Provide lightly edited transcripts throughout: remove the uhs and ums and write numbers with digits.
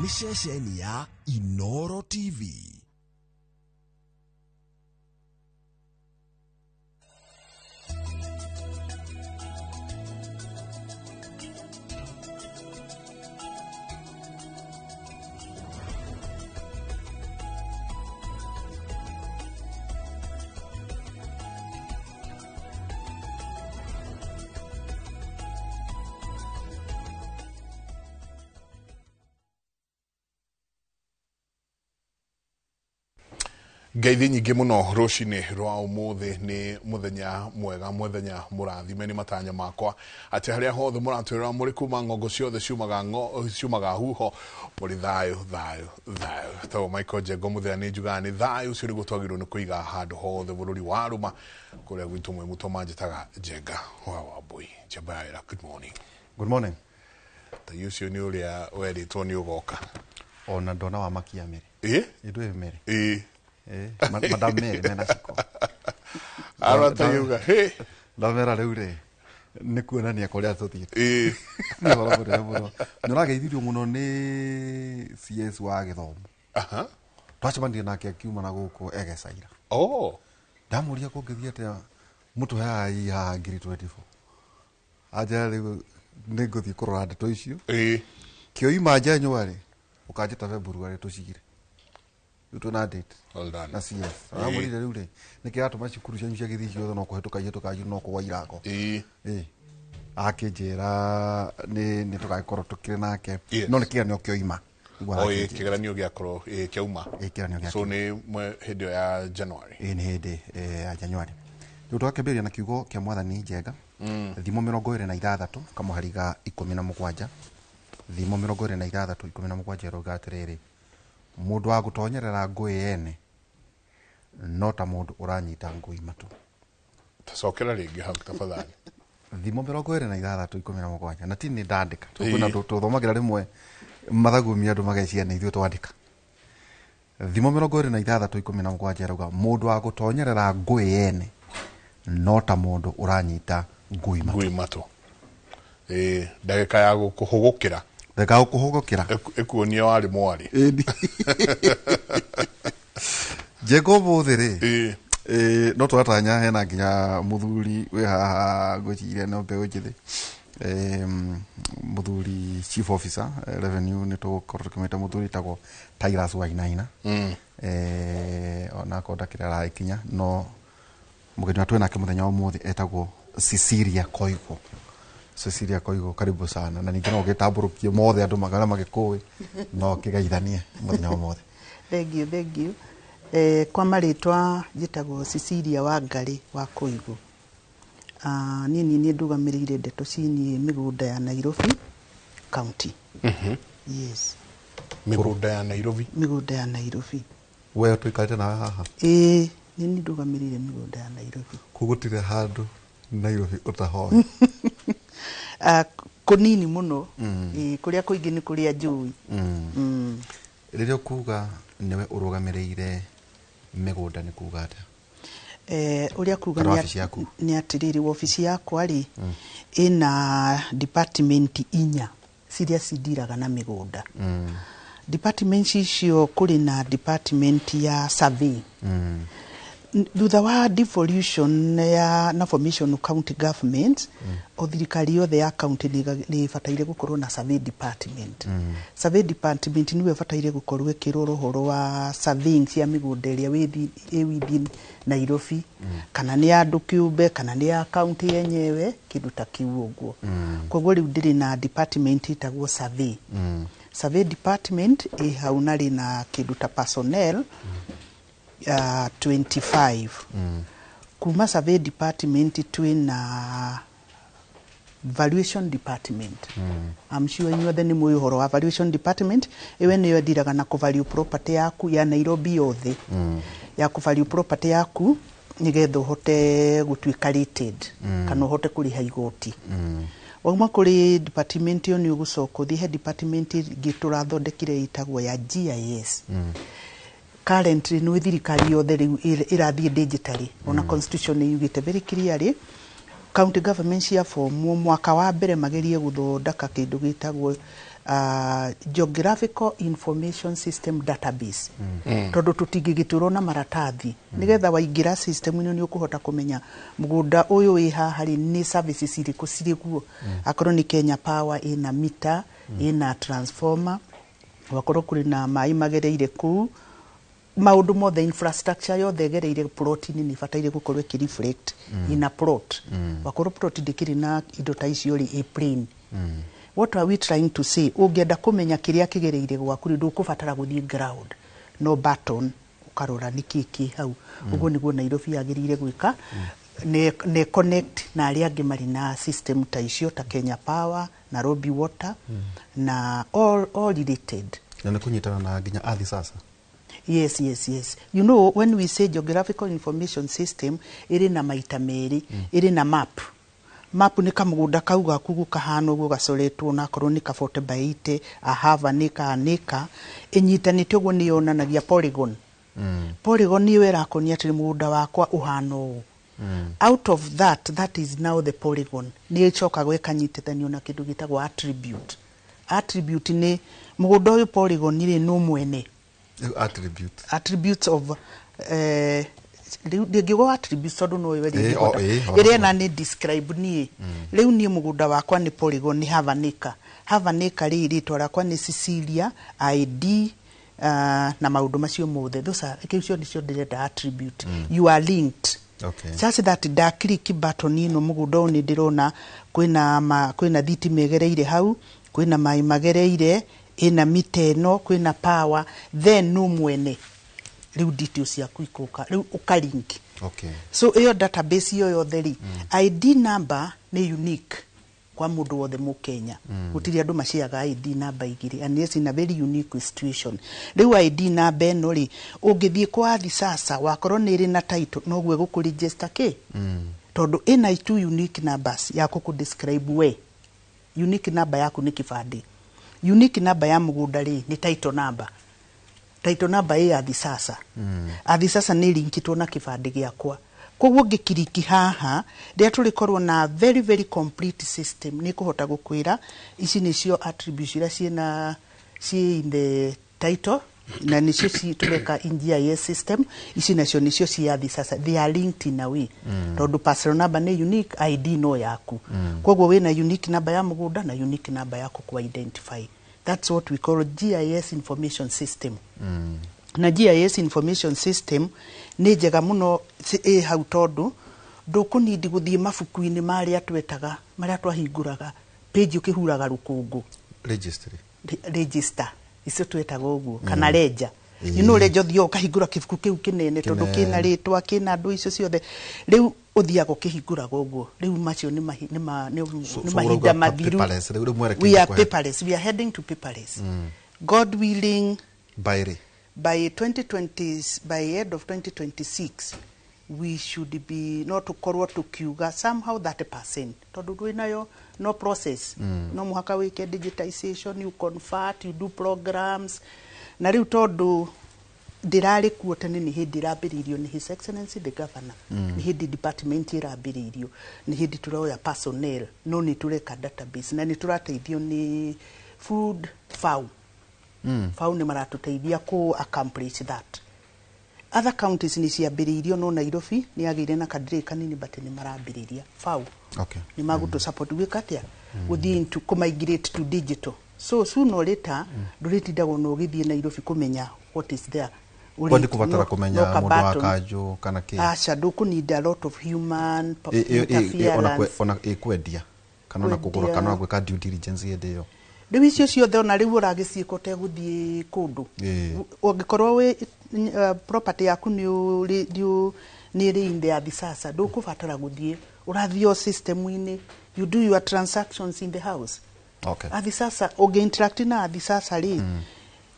ni ceceni ya Inooro TV. Ngeithi nyingi muno rucini rwa umuthi ni muthenya mwega muthenya murathime ni matanya makwa ati haria hothe muratwira muri kuma ngongo ciothe ciumaga huho muri thayu to Michael Jego muthenya ni njuga ni thayu cio ni gutwagirwo ni kuiga handu hothe bururi wa ruma kuria gwitu mwe mutoma njitaga Jenga wa boy Jabaira. Good morning. Good morning. Ta yucio ni uria weritwo ni ugoka Ona ndona wa makia mere. Idwe mere. Madam Mary mena ciko. Arata yuga he ndamera riure ni kuonania kuria tuthiite. Ni horo nurageithirio muno ni CS wa githomo. Twacemania nake akiuma na guku egecaira. Ndamuria kungithia atia mutu hai ha ngiri 24. Aja riu ni nguthii kurora ndeto icio. Kio ima January ukajita February tucigire. Yuto na date. Hold on. Na CS. Amurire riu ri niki atuma cikuru cia githi ciothe no kuhituka no kuwa irako. Akijera ni tugakorwo tukire nake no nikiranio kio ima. Kigeranio giakorwo kiauma. So ni hindi ya January. Ni hindi ya January. Riu twakemberia na kiugo kia mwathani Njenga. Thimo 26 kamuhariga 17. Thimo 26 17 rogatiriri. Mundu wa gutonyerera ngui yene no ta mundu uranyita ngui matu. Tacokera ringi hau tafadhali. Thimo 26:17 na tini ndandika tukuna tuthomagira rimwe mathagumia andu mageciria ni ithuĩ twandika. Thimo 26:17 rauga mundu wa gutonyerera ngui yene no ta mundu uranyita ngui matu. Ndagika ya gukuhugukira. Ndagika gukuhugukira ekuonia wari mwari. Jego bothiri no twatanya hena nginya muthuri we haha ngwicire no mbeu njithi muthuri chief officer revenue ni tukorwo tukimeta muthuri tagwo Tyrus Wainaina ona kodakira raikinya no mugeni watu nake muthenya wa muthi etagwo Cecilia Koigo karibu sana na ningi no gitamburukie mothe andu magara magikuwi no kigaithanie muthenya wa muthi. Thank you. Kwa maritwa jitagwo Cecilia Wangari wa Koigo. Nini ni ndugamirire ndeto cini migunda ya Nairobi county. Yes. Migunda ya Nairobi. Wewe tuikarite na haha. Nini ndugamirire migunda ya Nairobi. Kugutire handu Nairobi utahoya. Kunini muno. Kuria kuingi ni kuria njui. Ririo kuga niwe urugamirire migunda ni kuga ata uria kuga ni atiriri ofisi yakwa ri ina department inya siria sidiraga na migunda. Department icio kuri na department ya survey. Thutha wa devolution ya na formation county government othirikari yothe ya county ni fataire gukorwo na survey department. Survey department niwe fataire gukorwo kiroro horo wa surveying cia migunda iria within Nairobi kana ni andu kiumbe kana ni ya county yenyewe kindu ta kiu uguo. Koguo riu ndiri na department itagwo survey. Survey department haunari na kindu ta personnel 25. Kuma survey department twina valuation department. I'm sure you othe ni muihoro wa valuation department ewe niyo ndiraga na value property yaku ya Nairobi yothe. Ya value property yaku nigetho hote gutwika rated kana hote kuriha igoti. Wauma kuri department yo ni ugucoka thi he department giturathondekire itagwo ya GIS. Currently no thirikari yothe irathie digitally ona constitution yugite very clearly county government cia form mwaka wa mbere magerie guthondeka kindu gitagwo Geographical Information System Database. Tondu tutingigituro na maratathi. Nigetha waingira system ino ni ukuhota kumenya mugunda uyu wi haha ni services iriku ciriguo. Akorwo ni Kenya Power ina meter, ina transformer, wakorwo kuri na mai magereire ku maundu mothe infrastructure yothe gereire plot ni bataire gukorwo ki reflect ina plot. Wakorwo plot ndikiri na indo ta icio ri a plane. What are we trying to say? Ungenda kumenya kiria kigereire gwaku ndu kubatara guthie ground, no button ukarora nikiki hau. Uguo niguo Nairobi yagirire gwika. Ne connect na aria angi mari na system ta icio ta Kenya Power, Nairobi Water na all related. Na nikunyitana na nginya athi sasa. Yes. You know, when we say geographical information system, iri na maita meri, iri na map. Map ni kamugunda kau gaku gukahana uguo gacoretwo na korwo ni ka 40/80, a half an acre, inyitanite uguo ni yonanagia polygon. Polygon ni wera konia ati mugunda wakwa uhana ũũ. Out of that is now the polygon. Ni icoka gwekanyitithanio na kindu gitagwo attribute. Attribute ni mugunda uyu polygon ni no mwene. Attributes of the attributes tondu no weri ire na ni describe ni riu ni mugunda wakwa ni polygon ni have an acre ri twarakwa ni Cecilia ID na maundu macio mothe those are kicio ni cio direct attribute. You are linked. Okay. Just that da click button ino mugunda ni ndirona kwina thiti megereire hau, kwina mai magereire, ina miteno, kwina power, then no mwene riu details yaku ikuka riu ukalink. Okay. So iyo database iyo yothe ri ID number ni unique kwa mundu wothe mu Kenya. Gutiri andu maciaga ID number igiri, and yes, in a very unique situation. Riu ID number eno ri ungithie kwa athi sasa wakorwo ni ri na title no gwe guku register ke tondu ina two unique numbers ya ku describe we. Unique number yaku ni kibande, unique number ya mugunda ri ni title number. Title number ya athi sasa. Athi sasa ni linkitwo na kibande giakwa. Koguo ngikiriki haha ria turikorwo na very very complete system ni kuhota gukwira ici nicio attributes ira ciena in the title na nicio citureka in GIS system. Ici nacio nicio ciathi sasa, they are linked in a way. Tondu personal number ni unique, ID no yaku. Koguo wina unique number ya mugunda na unique number yaku ku identify. That's what we call GIS information system. Na GIS information system ni njega muno hau tondu ndukunidi guthie mabuku-ini maria twetaga maria twahinguraga page ukihuraga rukungu register icio twetaga uguo kana ledger. You know ledger thio ukahingura kibuku kiu kinene tondu kina ritwa kina andu icio ciothe riu uthiaga ukihinguraga uguo riu macio ni mahinda mathiru. We are paperless. We are heading to paperless. God willing, by 2020, by end of 2026 we should be not to korwa to kiuga somehow 30%. Tondu nayo no process. No muhaka wike digitization, you convert, you do programs. Na riu tondu dirari kuotene ni hindi rabiririo ni His Excellency the Governor. Ni hindi department rabiririo. Ni hindi turoya personnel. No ni tureka database. Na ni turateithio ni food FAO. FAO ni maratuteithia ku accomplish that. Other counties ni ciambiririo no Nairobi ni agire na kadire kanini but ni marambiriria FAO. Okay. Ni maguto support wikatia guthie into migrate to digital. So sooner or later nduritinda gono githie Nairobi kumenya what is there. Kwani kubatara kumenya mundu akajo kana ki. Acha nduku need a lot of human interference. Ona ekwendia kana ona kugura kana gweka due diligence yedeyo. Riu icio ciothe ona riu uragiciiko te guthie kundu. Ungikorwo we property yaku ni ri inde athi sasa ndukubatara guthie urathio system-ini, you do your transactions in the house. Okay. Athi sasa ungi-interact na athi sasa ri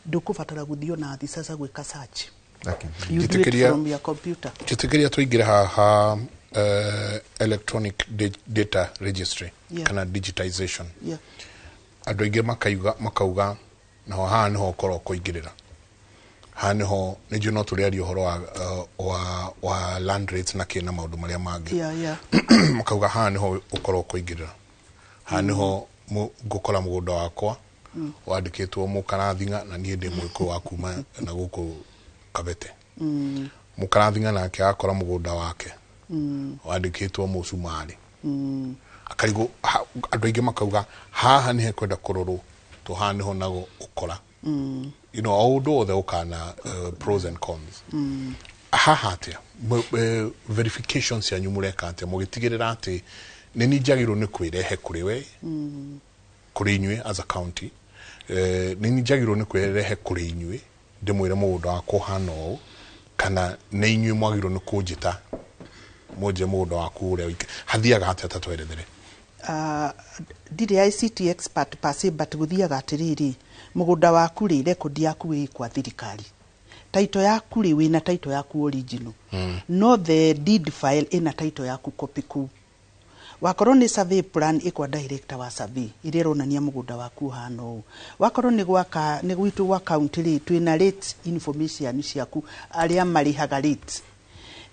ndukubatara guthio na athi sasa gwika search. Okay. You do it from your computer. Jitikiria tuingira haha electronic data registry kana digitization. Andu aingi makauga na haha niho korwo kuingirira. Haha niho nijo no turiario horo wa land rates na kina maundu maria mangi. Makauga haha niho ukorwo kuingirira. Haha niho ngukora mugunda wakwa wandikitwo Mukarathinga na nie ndi mwiko wa kuma na guku Kabete. Mukarathinga nake akora mugunda wake wandikitwo Musumari. Akarigo andu aingi makauga haha ni hekwenda kurorwo to hane ho nago ukora. You know, although there ukana pros and cons. Haha atia verifications ya nyumureka atia mugitigirira ati ni njagiro ni kwirehe kuri we kuri inywe as a county. Ni njagiro ni kwirehe kuri inywe ndimwire mugunda wako hano kana ni inywe mwagiro ni kujita moje mugunda waku uria wike hathiaga atia tatwerethere. Ndiri ICT expert pase but guthiaga atiriri mugunda waku ri record yaku wi kwa thirikari, title yaku ri wina title yaku original, no the deed file ina title yaku copy ku. Wakorwo ni survey plan ikwa director wa survey ire ronania mugunda waku hano. Wakorwo ni gwaka ni gwitu gwa county ri twina rate information ciaku aria marihaga rate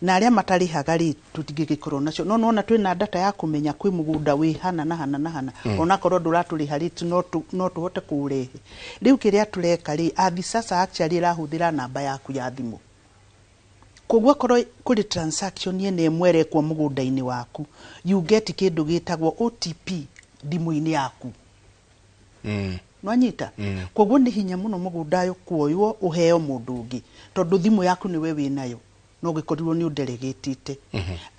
na aria matarihaga ri tutingigikorwo nacio no nona twina data ya kumenya kwi mugunda wi hana na hana na hana ona korwo nduraturiha ri no tuhote kurehe riu kiria tureka ri athi sasa actually rahuthira namba yaku ya thimu kogwa korwo kuri transaction yene emwere kwa mugunda-ini waku you get kindu gitagwo OTP thimu-ini yaku nwanyita kogwa ni hinya muno mugunda yo kuoywo uheo mundu ungi tondu thimu yaku ni we winayo no gikorirwo ni udelegatite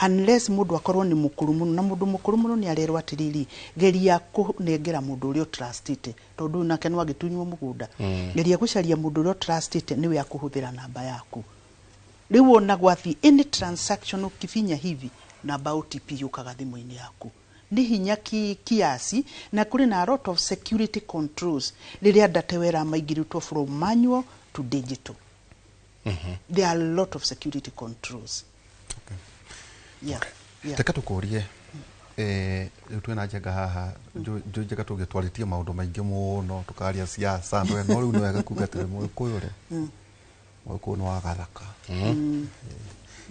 unless mundu akorwo ni mukuru muno na mundu mukuru muno ni arerwa atiriri geria kunengera mundu urio trustite tondu nake no agitunywo mugunda geria gucaria mundu urio trustite ni we akuhuthira namba yaku riu ona gwathi any transaction ukifinya hivi namba OTP yukaga thimu-ini yaku ni hinya kiasi na kuri na a lot of security controls riria data wera maigirutwo from manual to digital. There are a lot of security controls. Okay. Yeah. Okay. Yeah. Teka tukurie twina njenga haha njenga tugitwaritie maundu maingi muno tukaria siasa no riu no wega kuga tere muikuyu ri muikuyu no agathaka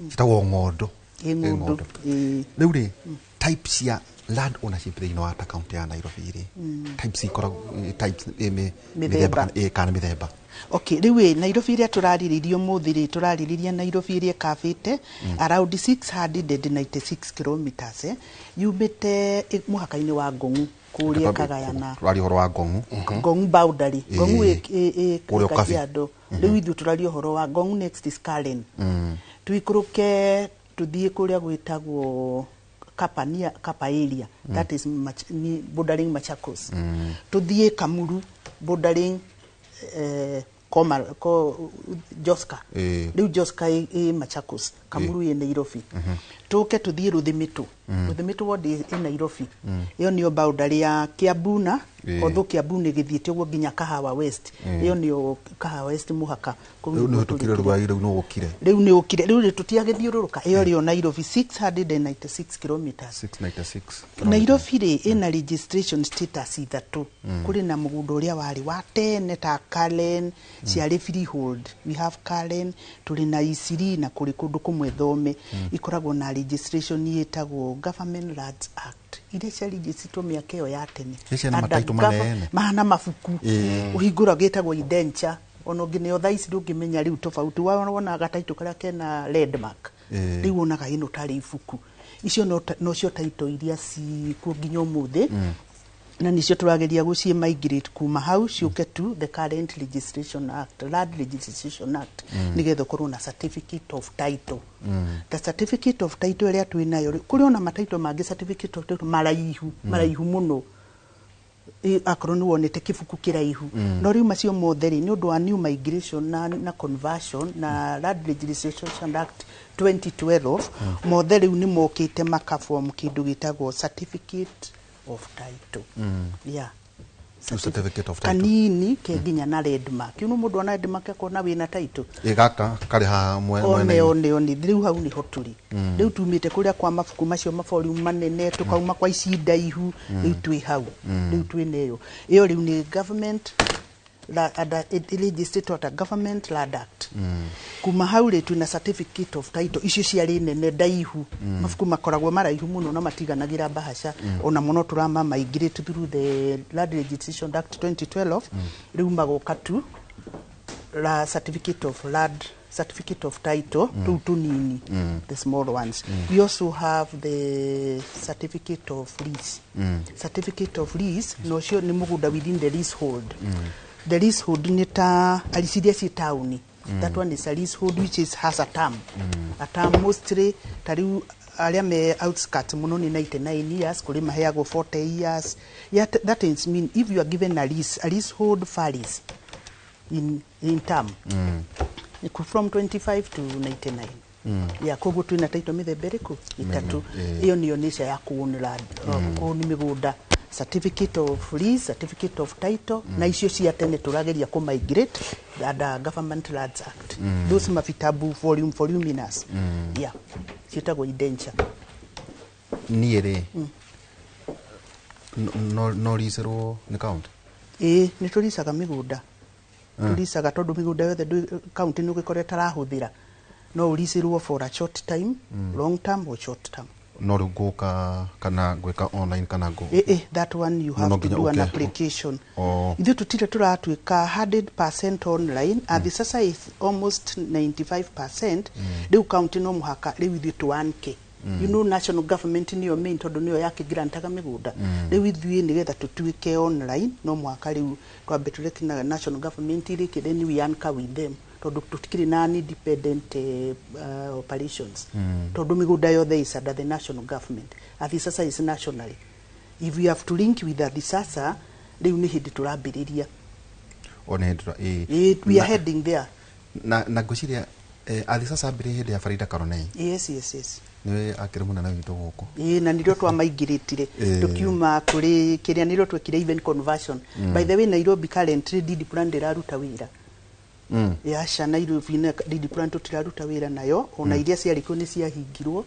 citagwo ng'ondo riu ri types ya land ownership thĩinĩ wa county ya Nairobi ri types ikoragwo types mithemba kana mithemba. Okay, riwe Nairobi iria turariririo muthiri turaririria Nairobi iria kafite around 696 kilometers yumite muhaka-ini wa Ngong'u kuria Kagayana rari horo wa Ngong'u Ngong'u boundary Ngong'u Kajiado riu ithu turario horo wa Ngong'u next is Karen tuikuruke tuthie kuria gwitagwo Kapa area that is bordering Machakos tuthie Kamuru bordering Joska riu Joska Machakos Kamuru ye Nairobi tuke tuthie Ruthimitu Ruthimitu ward in Nairobi iyo ni boundary ya Kiambu na otho Kiambu ni githiete uguo nginya Kahawa West iyo ni Kahawa West muhaka riu ni tukire rwai riu no gukire riu tutiagithiururuka iyo rio Nairobi 696 kilometers 696 Nairobi ri ina registration status ithatu kuri na mugunda uria wari wa tene ta Karen ciari freehold we have Karen tuli na Isiri na kuri kundu kumwe Thome ikoragwo na registration yetagwo Government Lands Act ile cia registrito miaka iyo ya tene mahana mafuku uhingura getagwo indenture ono ngine thaisi ndungimenya riu tofauti wona gataito karia kena landmark riu ona gaino tari ifuku icio no cio taito iria ci ku nginya umuthi na nicio turageria gucie migrate kuma hau ciuke tu the current registration act land registration act nigetho korwo na certificate of title the certificate of title ria twinayo kuri ona mataito mangi certificate of title maraihu muno akorwo ni wonete kibuku kiraihu no riu macio motheri ni undu wa new migration na conversion na land registration act 2012 motheri ni mokite makaform kindu gitagwo certificate of title yeah certificate of title kanini kenginya na landmark you know mundu ona landmark ko na wina title igaka kari ha mwene one riu hau ni hoturi riu tumite kuria kwa mafuku macio mafori manene tukauma kwa ici ndaihu riu twi hau riu twi neyo iyo riu ni government registered government land act kuma haure tuna certificate of title icio ciarĩ nene ndaihu mabuku makoragwo maraihu muno na matiganagira bahasha ona muno turama migrate through the Land Registration Act 2012 riu magoka tu la certificate of land, certificate of title to nini the small ones. We also have the certificate of lease. Certificate of lease no sure ni mugunda within the leasehold. The leasehold ni ta alisidia si town. That one is a leasehold which has a term. A term mostly tariu aria me outskirts muno ni 99 years kuri maheago 40 years. Yeah, that means if you are given a leasehold varies in term. From 25 to 99. Yeah, kogo twina title mithemba iriku itatu. Iyo niyo nisha ya kuonera kuoni migunda. Certificate of lease, certificate of title, na icio cia tene turageria ku migrate under Government Lands Act. Those mavitabu voluminous. Yeah. Cietagwo indenture. Niere. No leaserwo ni county. Ni tulisaga migunda. Tulisaga tondu migunda yothe county ni gukore tarahuthira. No ulisirwo for a short time, long term or short term. No rugoka kana gweka online kana go. That one you have to do an application. Ithu tutire turatwika 100% online and the sasa is almost 95%. Riu county no muhaka riu ithu tuanke. You know national government niyo main tondu niyo yake grantaga migunda. Riu ithu ni getha tutwike online no muhaka riu twambe tureke na national government irike then we anchor with them. Tondu tutikiri na independent operations. Tondu migunda yothe is under the national government. Athisasa is nationally. If we have to link with Athisasa, riu ni hindi turambiriria. We are heading there. Na ngwiciria Athisasa mbere hindi ya Farida Karonei. Yes. Niwe akirumuna na wito guko. Na ndio twamaigiritire tukiuma kuri kiria niro twekire even conversion. By the way, Nairobi currently deed plan iraruta wira. Yasha Nairobi na deed plan tutiraruta wira nayo ona iria ciariko ni ciahingirwo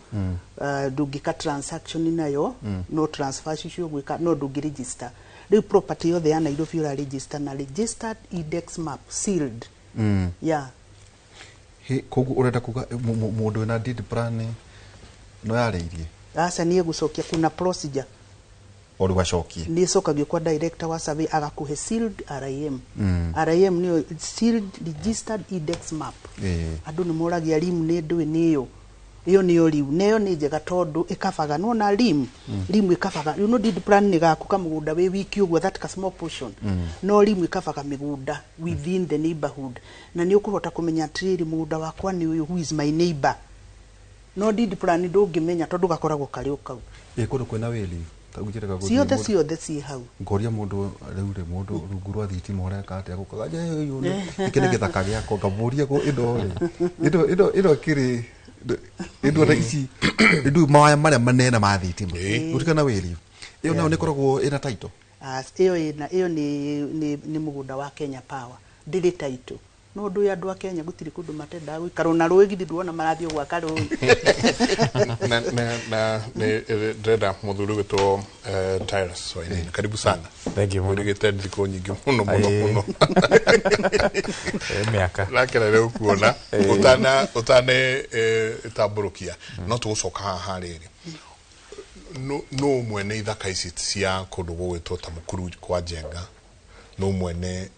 ndungika transaction nayo no transfer cio gwika no ndungi register. The property yothe ya Nairobi ura register na registered index map sealed. Yeah. Kogu urenda kuga mundu na deed plan no yareirie. Asa niye gucokia kuna procedure. Oru wacokie. Ni sokagio kwa director wa survey agakuhe sealed RIM. RIM niyo sealed registered index map. Andu ni moragia RIM ni ndu niyo. Iyo niyo riu. Neyo ni njega tondu ikabaga no na RIM. RIM ikabaga. You know deed plan ni gaku kamugunda we wiki ugwo that ka small portion. No RIM ikabaga migunda within the neighborhood. Na ni ukuhota kumenya trade mugunda wakwa ni uyu who is my neighbor. No deed plan ndungimenya tondu gakoragwo kari ukau. Kundu kwena weli kagujire ciothe ci hau ngoria mundu riure mundu rungu rwa thitima ureka atia gukaga je uyu ikene githaka giako ngaburia go indo kiri indo ta ici indo mawaya maria manene ma thitima gutikana weli iyo nayo nikoragwo ina title iyo ni mugunda wa Kenya Power ndiri title no ndu ya andu a Kenya gutiri kundu matenda gwikaro na rwegi nduona marathio gwa karo na dreda muthuri witwo Tyrus Wainaina karibu sana. Thank you muri gitendi ko nyingi muno miaka lakira leo kuona utane taburukia no tucoka haha riri no mwene ithaka ici cia kundu gwitwo ta mukuru kwa Jenga no mwene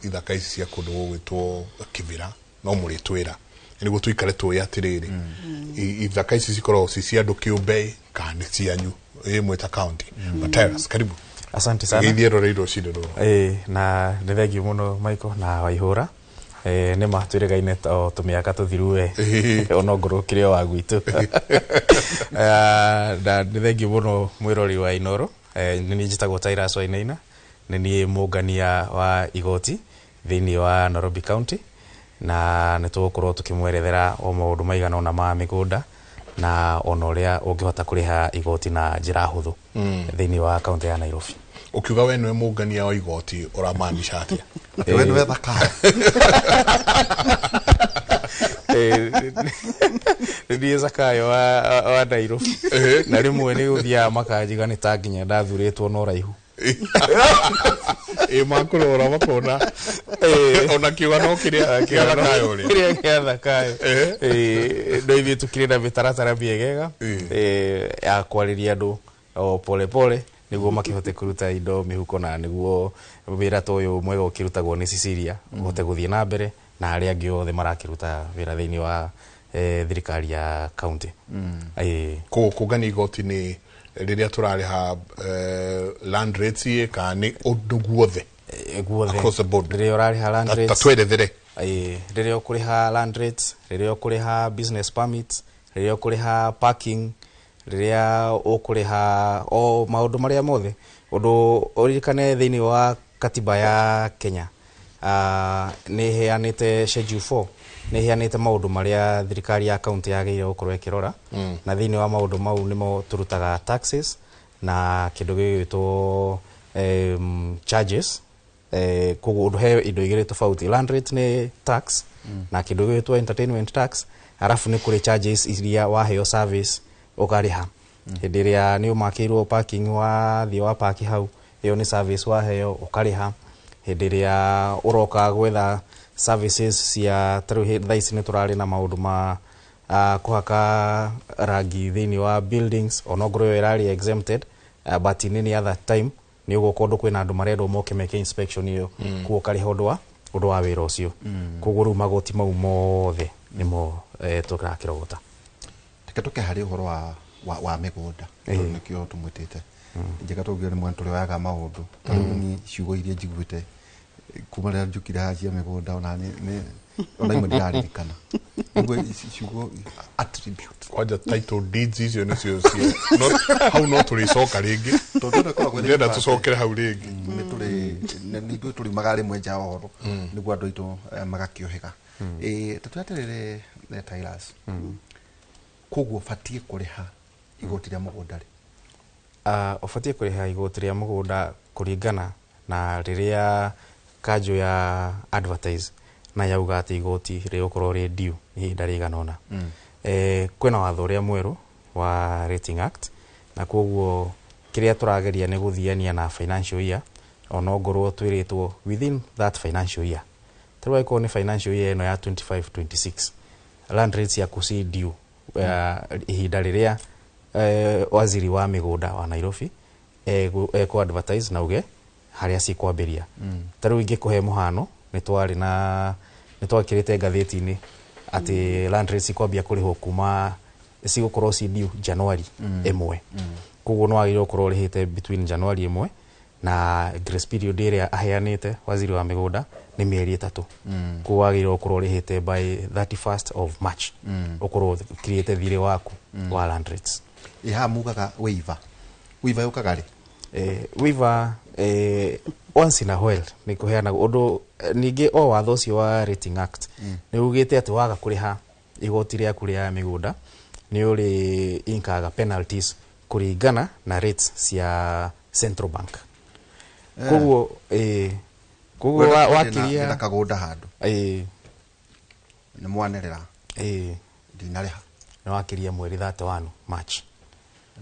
ithaka ici cia kundu gwitwo Kibira no muritwira nigo tuikare tuya atiriri ithaka ici cikorwo cia andu kiumbe kana cianyu mweta county. Tyrus karibu. Asante sana. Githero reiro cidero na ndethegi muno Michael na Waihura ne matwiregaine tumiaka tuthiruwe ono ngurukire wa gwitu da ndethegi muno mwirori wa Inoro ni njitagwo Tyrus Wainaina ni mungania wa igoti thini wa Nairobi County na nitukorwo tukimwerethera o maundu maigana ona ma migunda na ona uria ungihota kuriha igoti na njira huthu thini wa county ya Nairobi. Ukiuga we niwe mungania wa igoti uramaanisha atia? We niwe thaka ndiye zakayo wa Nairobi na rimwe ni uthia makajiga ni tanginya ndathuritwo no raihu makurora makona ona kiwano kiria kiathakayo ri kiria kiathakayo ndo ithuĩ tukire na mĩtaratara mĩegega ya kwarĩria andũ o pole pole niguo makihote kuruta indo mihuko na niguo wĩra ta ũyũ mwega ũkirutagwo nĩ Cecilia ũhote gũthiĩ na mbere na arĩa angĩ othe marakiruta wĩra thĩinĩ wa thirikari ya county. Kũngania igoti nĩ rĩrĩa tũrarĩha land rates ka nĩ ũndũ guothe across the board rĩrĩa ũrarĩha land rates tatwerethere rĩrĩa ũkũrĩha land rates rĩrĩa ũkũrĩha business permits rĩrĩa ũkũrĩha parking rĩrĩa ũkũrĩha o maũndũ marĩa mothe ũndũ ũririkane thĩinĩ wa katiba ya Kenya nĩ heanĩte schedule 4 nĩ heanĩte maũndũ marĩa thirikari ya county yagĩrĩire gũkorwo ĩkĩrora na thĩinĩ wa maũndũ mau nĩmo tũrutaga taxes na kĩndũ gĩgwĩtwo charges koguo ũndũ he indo igĩrĩ tofauti land rate nĩ tax na kĩndũ gĩgwĩtwo entertainment tax arafu nĩ kũrĩ charges iria waheo service ũkarĩha hĩndĩ ĩrĩa nĩ ũmakĩirwo parking wathiĩ wa park hau ĩyo nĩ service waheo ũkarĩha hĩndĩ ĩrĩa ũroka gwetha services cia tarĩu thaa ici nĩ tũrarĩ na maũndũ ma kũhaka rangi thĩinĩ wa buildings onongorwo ĩyo ĩrarĩ exempted but in any other time nĩ ũgũka ũndũ kwĩna andũ marendwo moke meke inspection ĩyo kuo ũkarĩha ũndũ wa wĩra ũcio koguo rĩu magoti mau mothe nĩmo tũrakĩrogota. Reke tũke harĩ ũhoro wa mĩgũnda nĩkĩo tũmwĩtĩte njega tũngĩo nĩ mwana tũrĩoyaga maũndũ tarĩu ni ciugo iria njiguĩte kuma rĩrĩa njũkire haha cia mĩgũnda ona imwe ndĩraririkana ũguo ciugo attribute kwanja title deeds icio nĩcio hau no tũrĩcoka rĩngĩ ndĩrenda tũcokere hau rĩngĩ nĩ tũriumaga rĩmwe nja ũhoro nĩguo andũ aitũ magakĩohĩga tũtweterere Tyrus koguo batiĩ kũrĩha igoti rĩa mũgũnda rĩ ũbatiĩ kũrĩha igoti rĩa mũgũnda kũringana na rĩrĩa kanjũ ya advertise na yauga atĩ igoti rĩgũkorwo rĩ due ihinda rĩigana ũna kwĩna watho ũrĩa mwerũ wa Rating Act na koguo kĩrĩa tũrageria nĩ gũthiania na financial year onongorwo twĩrĩtwo within that financial year tarĩu angĩkorwo nĩ financial year ĩno ya 25-26 land rates ya kũci due ihinda rĩrĩa waziri wa mĩgũnda wa Nairobi eko advertise na uge harĩa cikwambĩria tarĩu ingĩkũhe mũhano nĩ twakĩrĩte ngathĩti-inĩ atĩ land rates ikwambia kũrĩhwo kuma cigũkorwo ci due January 1 koguo no wagĩrĩirwo gũkorwo ũrĩhĩte between January 1 na grace period ĩrĩa aheanĩte waziri wa mĩgũnda nĩ mĩeri 3 koguo wagĩrĩirwo gũkorwo ũrĩhĩte by 31st of March ũkorwo ũkirĩte thirĩ waku wa land rates. Haha mugaga waiver yũkaga rĩ waiver once in a while nĩ kũheana ũndũ ningĩ o watho ũcio wa Rating Act nĩ ugĩte atĩ waga kũrĩha igoti rĩaku rĩa mĩgũnda nĩ ũrĩ inkaga penalties kũringana na rates cia Central Bank koguo wakiria kagũnda handũ nĩ mwanerera ndinarĩha nĩ wakiria mweri 31 March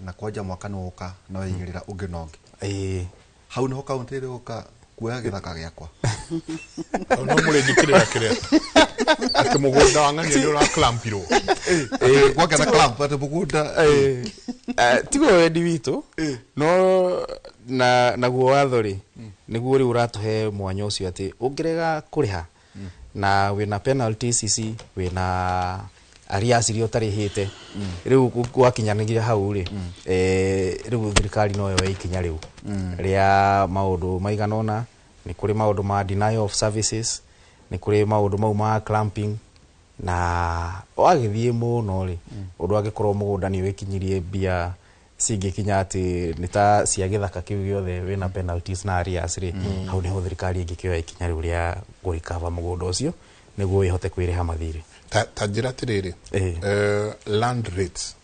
na kwanja mwaka nũka na waigĩrĩra ũngĩ nongĩ hau nĩho kaũntĩ ĩrĩũka kuoya gĩthaka gĩakwa no mũrĩnjĩkĩrĩra kĩrĩa atĩ mũgũnda wa ng'ania nĩ ũraklampirwo gwake na clamp atĩ mũgũnda tiguo wendi witũ no naguo watho rĩ nĩguo rĩu ũratũhe mwanya ũcio atĩ ũngĩrega kũrĩha na wĩna penalties ici wĩna arias iria ũtarĩhĩte rĩu gwakinyanĩria hau rĩ rĩu thirikari no yoe ikinya rĩu rĩa maũndũ maigana ũna nĩ kũrĩ maũndũ ma denial of services nĩ kũrĩ maũndũ mau ma clamping na wagĩthiĩ mũno rĩ ũndũ angĩkorwo mũgũnda nĩ wĩkinyirie mbia cingĩkinya atĩ nĩ ta cia gĩthaka kĩu gĩothe wĩna penalties na arias rĩ hau nĩho thirikari ĩngĩkĩoya ikinya rĩu rĩa gũrikava mũgũnda ũcio nĩguo ĩhote kwĩrĩha mathirĩ. Ta njĩra atĩrĩrĩ land rates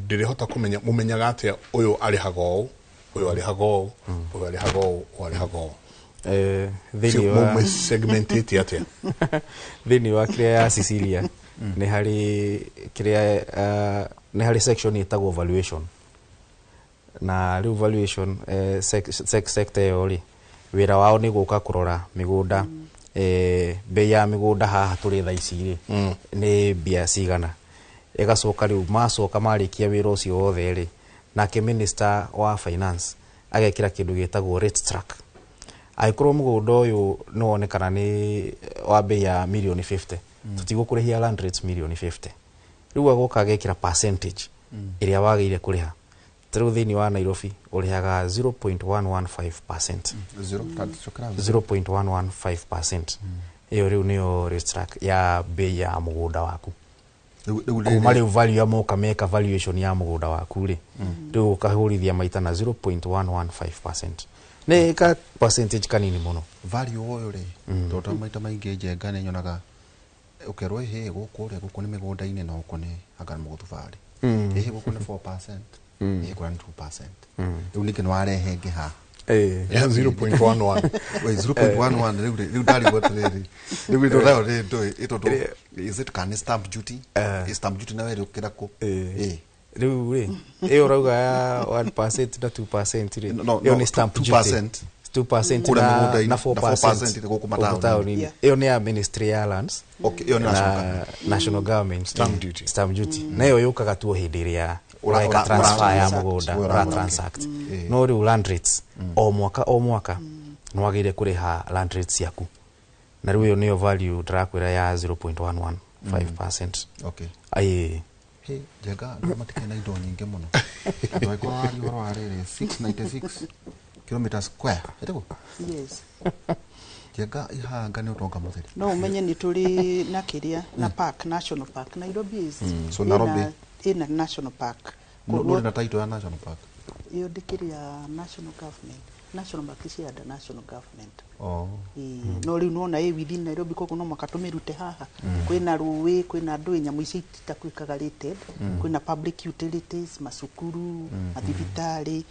ndĩrĩhota kũmenya mũmenyaga atĩa ũyũ arĩhaga ũũ ũyũ arĩhaga ũũ ũyũ arĩhaga ũũ ũyũ arĩhaga ũũ thĩinĩ wa segmentĩte atĩa thĩinĩ wa kĩrĩa ya Cecilia nĩ harĩ kĩrĩa nĩ harĩ section ĩtagwo valuation na riu valuation sector yo ri wira wao ni guka kurora migunda bei ya migunda haha turi tha ici ri ni bia cigana igacoka riu macoka marikia wira ucio wothe ri nake minister wa finance agekira kindu gitagwo rate track aikorwo mugunda uyu no onekana ni wa bei ya milioni 50 tutigũkũrĩhia land rates milioni 50 riu agoka agekira percentage iria wagĩire kũrĩha tarĩu thĩinĩ wa Nairobi ũrĩhaga 0.115%. 0.115%. Iyo riu niyo rate track ya bei ya mugunda waku kuma riu value ya moka meka valuation ya mugunda waku ri riu ukahurithia maita na 0.115%. ne ka percentage kanini muno value oyo ri tota maita maingi njenga ne nyonaga ukerwo he gukure guku ni migunda-ini na uko ni agana mugutubari he guku ni 4% he kwa 2%. Riu niki no arehe ngi ha 0.11 0.11 riu dari wotreri riu ndo dayo ito is it can stamp duty stamp duty na wewe ukira ku riu ri iyo rauga ya 1% na 2% ri iyo ni stamp duty 2% na 4% guku mataoni iyo ni ya Ministry ya Lands iyo national government stamp duty na iyo yukaga tu hindi ria ureka transfer ya mugunda ura transact no riu land rates o mwaka no wagire kuriha land rates yaku na riu iyo niyo value drakwira ya 0.115%. Okay ai he jega ndo matikena indo nyingi muno ndo iko ari horo arere 696 kilometers square etego yes jega ihanga ni utonga mutheri no umenye ni turi na kiria na park national park Nairobi is so Nairobi in a national park no na title ya national park iyo dikiria national government national park is ya national government no riu nona within Nairobi koko no makatumirute haha kwina ruwi kwina ndui nyamu ici itakwikaga rated kwina public utilities masukuru mathibitari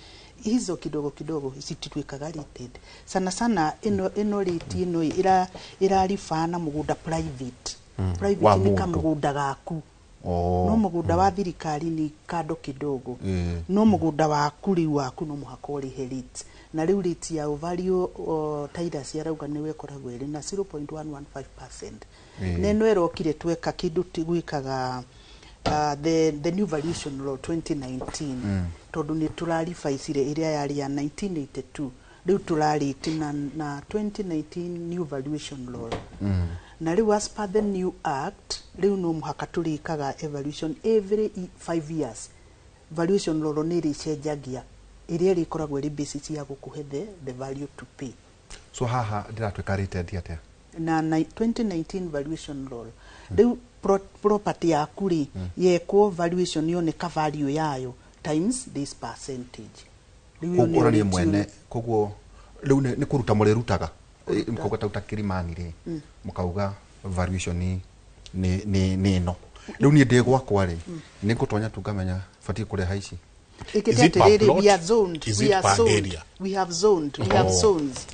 hizo kidogo kidogo isititwikaga rated sana ino rate ino irarifana mugunda private ni kama mugunda gaku no mugunda wa thirikari ni kado kidogo no mugunda wa kuri waku no muhaka urihe rate na riu rate ya value Titus yarauga ni wekoragwo iri na 0.115%. Neno erokire tweka kindu tigwikaga the new valuation law 2019 tondu ni turarifa icire iria yari ya 1982 riu turariti na 2019 new valuation law na riu as per the new act riu no muhaka turikaga evaluation every 5 years. Valuation law ni ricenjagia iria rikoragwo ri basis ya gukuhe the value to pay. So haha ndiratwika rated atia na 2019 valuation law riu property yaku ri yekwo valuation yoneka value yayo times this percentage. Riu ni mwene koguo riu ni kuruta murerutaga mukogota utakirimani ri mukauga valuation ni no riu ni ndi gwakwa ri ni ngutonya tungamenya fati kureha ici. Is it per plot? We are zoned. Is we it are per zoned. area? We have zoned. We have zones.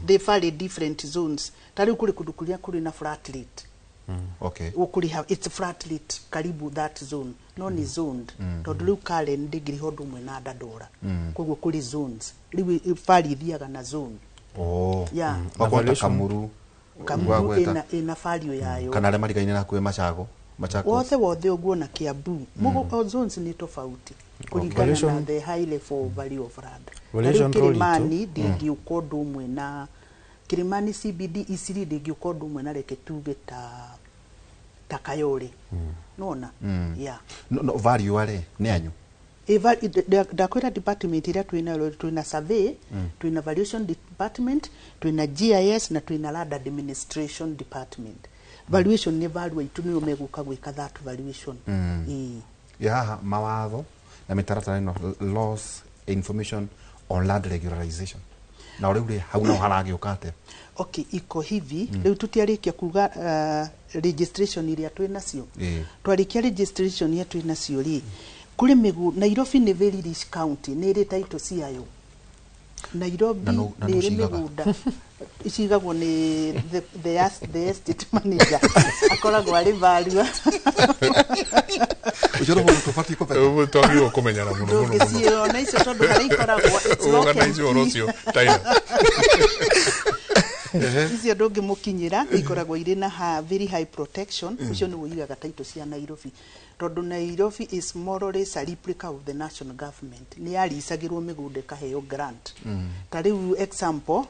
They fall in different zones. Tari kuri kudukulia kuri na flat rate. Okay. Ukuri have it's flat rate karibu that zone. No ni zoned. Todulu kale ndigiri hodu mwenada dora. Kogo kuri zones. Liwi fali thiaga na zone. Yeah. Bakwata kamuru. Kamuru ina falio yayo. Kanale marikaine na kwe Machako. Wothe uguo na Kiambu. Mugo zones ni tofauti. Kulingana na the high level value of land. Kilimani dingi ukodo umwe na Kilimani CBD isiri dingi ukodo umwe na reke tuge ta Kayole. Nona? Yeah. No value wale ni anyu. Dakwira department ira tuina survey, tuina valuation department, tuina GIS na tuina land administration department. Valuation ni value ituni umeguka gwika that valuation. Ya mawatho na mitaratara ino laws information on land regularization na uri hauna haragi ukate. Okay, iko hivi leo tutiarikia kuga registration iria twinacio twarikia registration yetu inacio ri kuri migu Nairobi ni very rich county ni ri title ciayo Nairobi nĩ mĩgũnda icigagwo nĩ the estate manager akoragwo arĩ Barua ucio no tufati ko twagiwo kumenyana muno muno ndũngĩciona icio tondũ harĩa ikoragwo icio ndũngĩmũkinyĩra ikoragwo irĩ na very high protection ucio nĩ ũigaga taito cia Nairobi tondũ Nairobi is more or less a replica of the national government nĩ yaricagĩrwo mĩgũnda ĩkaheo grant ta rĩu example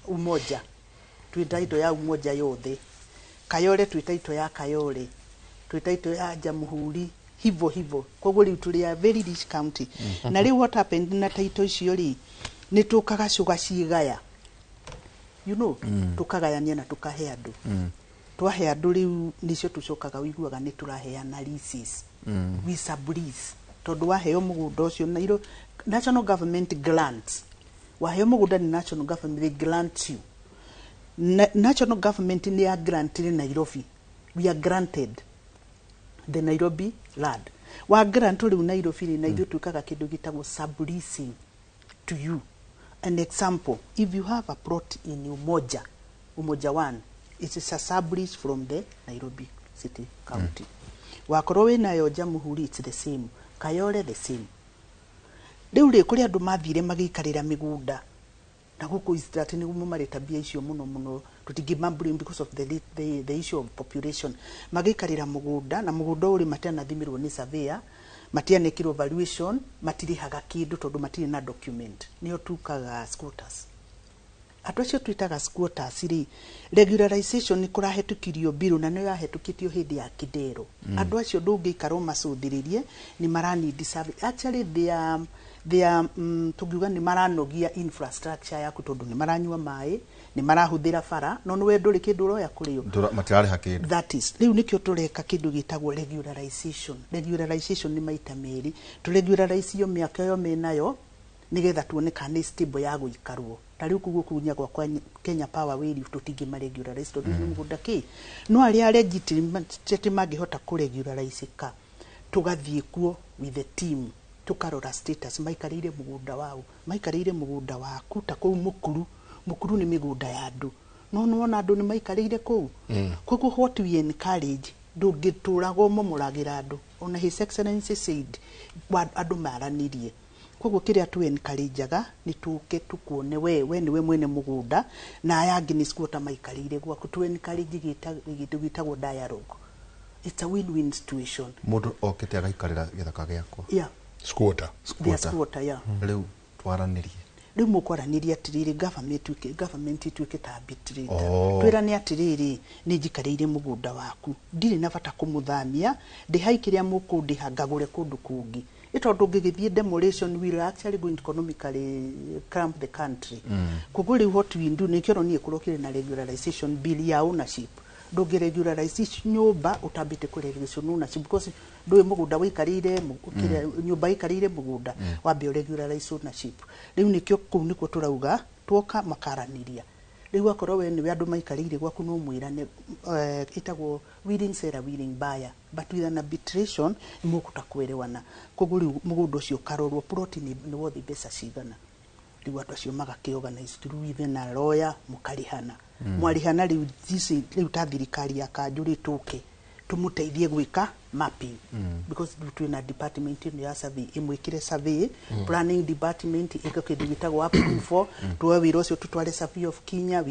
Umoja twĩ taito ya Umoja yothe Kayole twĩ taito ya Kayole twĩ taito ya Jamhuri hivo koguo rĩu tũrĩ a very rich county na rĩu what happened na taito icio rĩ nĩ tũkaga cuga cigaya you know tukagayania na tukahe andũ twahe andũ rĩu nĩcio tũcokaga wiguaga nĩ tũraheana leases we sublease tondũ waheo mũgũnda ũcio national government grants waheo mũgũnda ni national government they grant you national government ni ya grant in Nairobi we are granted the Nairobi land wa grant rĩu Nairobi na ithuĩ twĩkaga kĩndũ gĩtagwo subleasing to you. An example, if you have a plot in Umoja 1, it is a sublease from the Nairobi City County. Wakorwo wĩnayo Jamhuri, it's the same. Kayole, the same. Rĩu rĩ kũrĩ andũ mathire magĩikarĩra mĩgũnda na gũkũ Eastern nĩguo marĩ tabia icio mũno tutingĩmambring because of the issue of population magĩikarĩra mũgũnda na mũgũnda ũrĩ matanathimirwo nĩ surveyor matianekirwo valuation matirihaga kĩndũ tondũ matirĩ na document nĩo tukaga squatters andũ acio twitaga squatters rĩ regularization nĩ kũrahetũkirio bill na nĩ yahetũkĩtio hĩndĩ ya Kidero andũ acio ndũngĩikarwo macũthĩrĩrie nĩ maranidi service actually they are tugiuga nĩ maranogia infrastructure yaku tondũ nĩ maranyua maĩ nĩ marahũthĩra bara no nĩ ndũrĩ kĩndũ ũroya kũrĩo matirarĩha kĩndũ that is rĩu nĩkĩo tũreka kĩndũ gĩtagwo regularization nĩ maita merĩ tũregularize mĩaka yo menayo nĩgetha tuone kana nĩ stable ya gũikarwo ta rĩu kuguo kunya kwa Kenya Power Wheel tũtingĩmaregularize tondũ nĩ mũgũnda kĩ no arĩa legitimate mangĩhota kũregularize ka tũgathiĩ kuo with the team tukarora status maikarĩire mũgũnda wao maikarĩire mũgũnda waku ta kũu mukuru nĩ mĩgũnda ya andũ no nona andũ nĩ maikarĩire kũu koguo what we encourage ndũngĩtũrago momũragĩra andũ ona his excellency said andũ maranirie koguo kĩrĩa tu encourageaga nĩ tũke tukuone we niwe mwene mũgũnda na aya angĩ nĩ squatter maikarĩire gwaku tu encourage gĩtagwo dialogue it's a win-win situation mũndũ okĩte agaikarĩra gĩthaka gĩakwa yeah squatter yeah rĩu twaranĩrie rĩu mũkwaranĩria atĩrĩrĩ government ituĩke ta arbitrator twĩrane atĩrĩrĩ nĩ njikarĩire mũgũnda waku ndirĩ na bata kũmũthamia ndĩha kĩrĩa mũkũndĩha ngagũre kũndũ kũngĩ tondũ ngĩgĩthiĩ demolition will actually going to economically cramp the country koguo rĩu what we do nĩkĩo niĩ kũrokire na regularization bill ya ownership ndũngĩregularize nyũmba utambĩte kũregulation ownership because ndũĩ mũgũnda wĩikarĩire nyũmba ĩikarĩire mũgũnda wambe regularize ownership rĩu nĩkĩo kũu nĩkuo tũrauga tuoka makaranĩria rĩu akorwo we nĩ andũ maikarĩire gwaku no mwĩrane itagwo willing seller willing buyer but with an arbitration mũkũta kwĩrewana koguo rĩu mũgũnda ũcio karorwo plot nĩ wothi mbeca cigana rĩu andũ acio magakĩorganize through even a lawyer mũkarĩhana mwarĩhana rĩu ta thirikari ya Kanjũ rĩtũke tumuteithie gwĩka mapping because twina department ya survey imwikire survey planning department iko kindu gitagwo approve tuwe wira ucio tutware survey of Kenya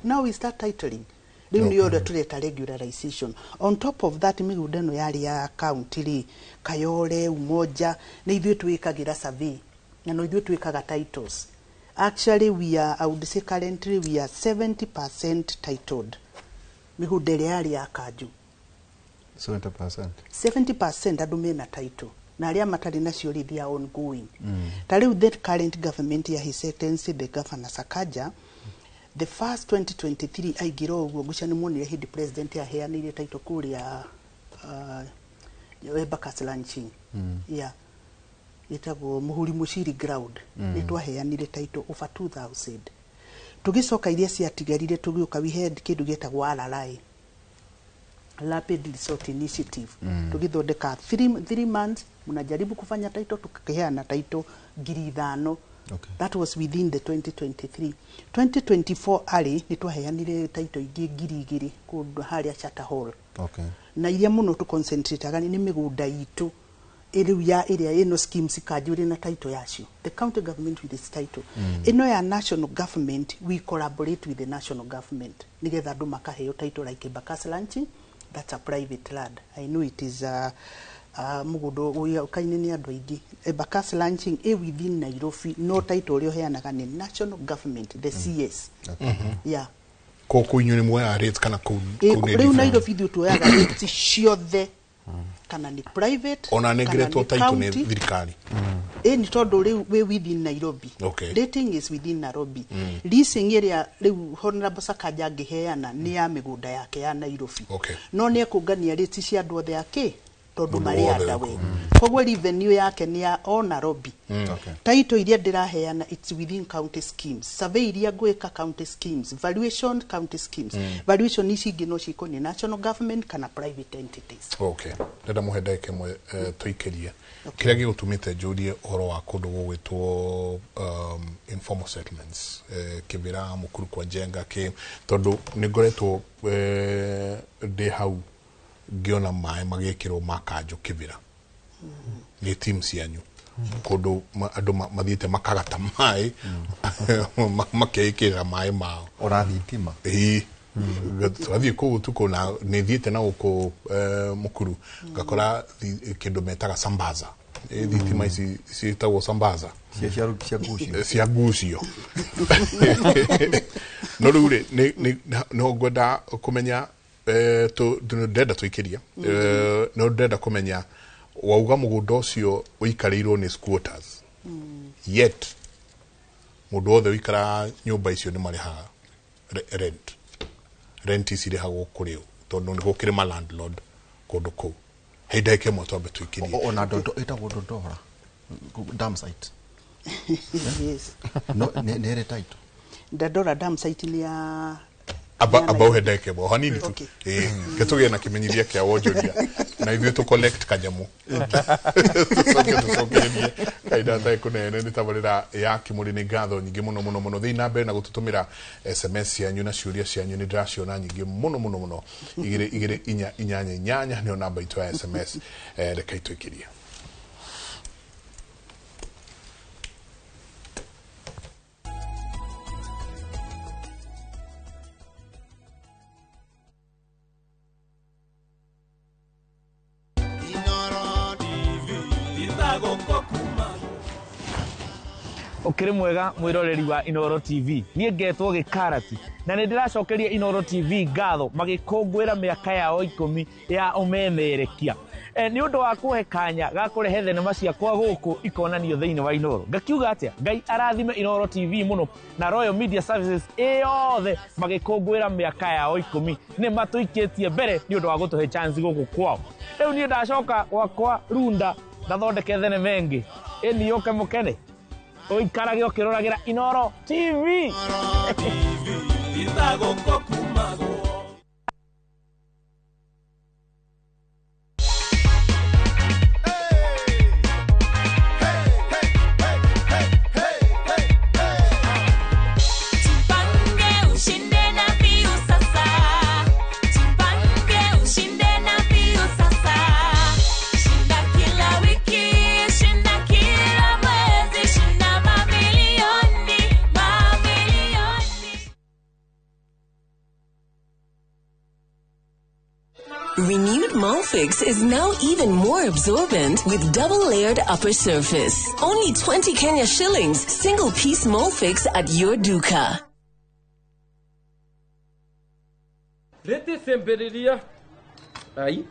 now we start titling riu ni order tureta regularization on top of that migunda no yari ya county ri Kayole Umoja na ithuĩ twikagira survey na no ithuĩ twikaga titles actually I would say currently we are 70% titled migunda ĩrĩa yari ya Kanjũ 70% andũ mena title na arĩa matarĩ nacio rĩ they are ongoing ta rĩu the current government ya his excellency the governor Sakaja the first 2023 aigĩra ũguo nguca nĩ muonire hindi president aheanĩire title kũrĩa Embakasi launching yeah itagwo Muhuri Mushiri ground nĩ twaheanire title over 2000 tugicoka iria ciatigarire tugĩuka we had kĩndũ gĩtagwo RRI Rapid Resort Initiative tugithondeka 3 months mnajaribu kufanya title tukaheana title 5,000 Okay. That was within the 2023. 2024 ali nitwaheanire title ingi ngiri igiri kundu haria Charter Hall. Okay. Na iria muno tu concentrate agani ni migunda itu iriu ya area ino schemes kanjuri na title yacio. The county government with its title. Ino ya national government, we collaborate with the national government. Nigetha andu makaheo title like Embakasi Ranching, that's a private land. I know it is mugundo uya kaine ni andu aingi. Embakasi Ranching within Nairobi, no title rio heanaga ni national government, the CS. Okay. Yeah. Koko inyu ni mwa rates kana ku riu Nairobi thu tuoyaga rates ciothe kana ni private ona negeretwo title ni thirikari ni tondu riu we within Nairobi. Okay. Dating is within Nairobi. Leasing area riu Honorable Sakaja ngiheana ni ya migunda yake ya Nairobi. Okay. No ni ekungania rates cia andu othe yake tondu mari anda we. Kogwo revenue yake ni ya Nairobi. Okay. Title iria ndiraheana it's within county schemes. Survey iria gweka county schemes, valuation county schemes. Valuation ici ingi no ciko ni national government kana private entities. Okay. Ndenda muhenda ikemwe tuikerie. Kiria gigutumite njudie uhoro wa kundu gugwitwo informal settlements kibira mukuru kwa jenga ki tondu ningoretwo ndi hau ngiona mai magekirwo makanjo kibira ni team cianyu kundu andu mathiite makagata mai makeikira mai mao Orathitima. Twathie kuu tuko na nithiite na uko mukuru ngakora kindu metaga sambaza thitima ici ciitagwo sambaza cia gucio no riu no ngwenda kumenya ndenda tuikiria no ndenda kumenya wauga mugunda ucio uikarirwo ni squatters yet mundu othe uikara nyumba icio ni marihaga rent isirihagwo kuriu tondu ni gukire ma landlord kundu kuu heida ike motwambe tuikirie ona ndondo itagwo ndondora dam site. Yes. No nere title. Ndandora dam site ni ya about hedeke bo hanini tu ketuge na kimenyithia kia wonjoria na ithuĩ to collect kanyamu tucokerie kaida ta kunene ni tabarira ya kimuri ni ngatho nyingi muno thĩ na mbere na gututumira SMS cianyu na ciuria cianyu ni ndiraciona nyingi muno igire inyanya ni namba itu ya SMS reka itwikirie. Ukiri mwega mwiroreri wa Inoro TV nie ngetwo Gikarati na ni ndiracokeria Inoro TV ngatho magikungwira miaka yao 10 ya umemerekia ni undu wa kuhe kanya ga kurehe thenema ciakwa guku ikonanio thiini wa Inoro ngakiuga atia Ngai arathime Inoro TV muno na Royal Media Services yothe magikungwira miaka yao 10 ni matuikitie mbere ni undu wa gutuhe chance guku kwao riu ni ndacoka gwakwa Runda ndathondeke thenema ingi ni yoke mukene oikarage okiruragira Inoro TV. Renewed Molfix is now even more absorbent with double-layered upper surface. Only 20 Kenya shillings, single-piece Molfix at your duka. Lete semberiria. Ai.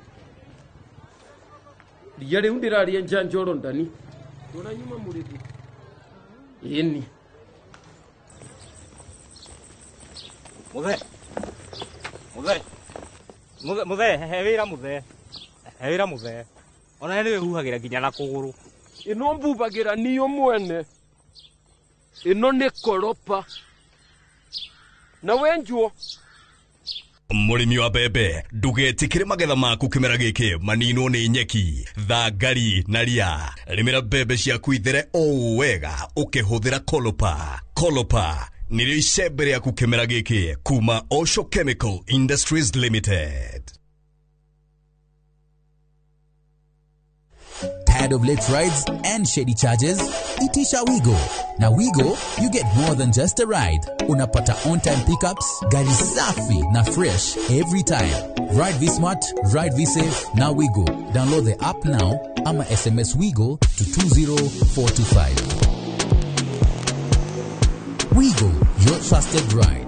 Diare undiraria njanjoro ndani. Dora nyuma murithi. Yeni. Muthe hewira muthe ona ni wehuhagira nginya na kuguru ino mbubagira niyo mwene ino ni koropa na wenjuo Mũrĩmi wa mbembe ndugetikire magetha maku kimera giki manino ni nyeki thangari na ria. Rĩmĩra mbembe ciaku ithere o wega ukihũthĩra Colopa nĩrĩo icembe rĩaku kimera giki kuma Osho Chemical Industries Limited. Tired of late rides and shady charges? Itisha Wigo. Now Wigo, you get more than just a ride. Unapata on-time pickups, gari safi na fresh every time. Ride V-Smart, ride V-Safe, now Wigo. Download the app now, ama SMS Wigo to 20425. Wigo, your trusted ride.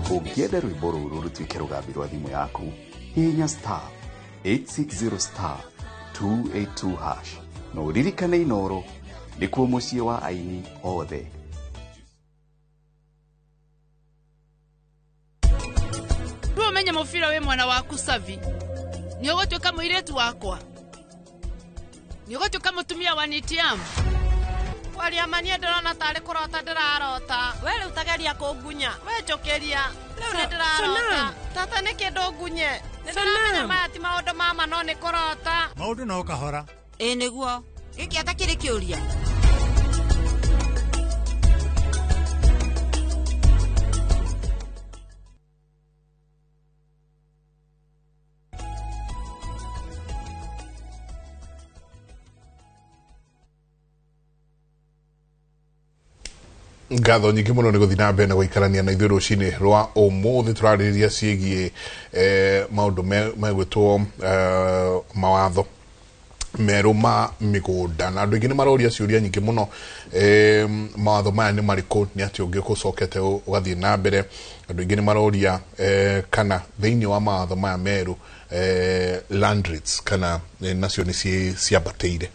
Ukienda rwimbo ruru rutuike rugambi rwa thimu yaku hihinya star 860 star 282 hash no ririkane Inoro nikuo muciĩ wa aini othe. Ruo menye mufira we mwana waku Savi ni ugotuika muiretu wakwa ni ugotuika mutumia wa Nitiam wali amania ndorona tari kurota ndirarota we utageria kungunya we njokeria riu ni ndirarota tata ni kindu ngunye ndiramenya mati maundu mama no ni kurota maundu no kahora niguo giki atakiri kiuria ngatho nyingĩ mũno nĩ gũthiĩ na mbere na gũikarania na ithuĩ rũcinĩ rwa ũmũthĩ tũrarĩrĩria ciĩgiĩ maũndũ megwĩtwo mawatho merũ ma mĩgũnda na andũ aingĩ nĩ maroria ciũria nyingĩ mũno mawatho maya nĩ marĩkũ nĩ atĩ ũngĩcokete ũgathiĩ na mbere andũ aingĩ nĩ maroria kana thĩinĩ wa mawatho maya merũ land rates kana nacio nĩ ciambatĩire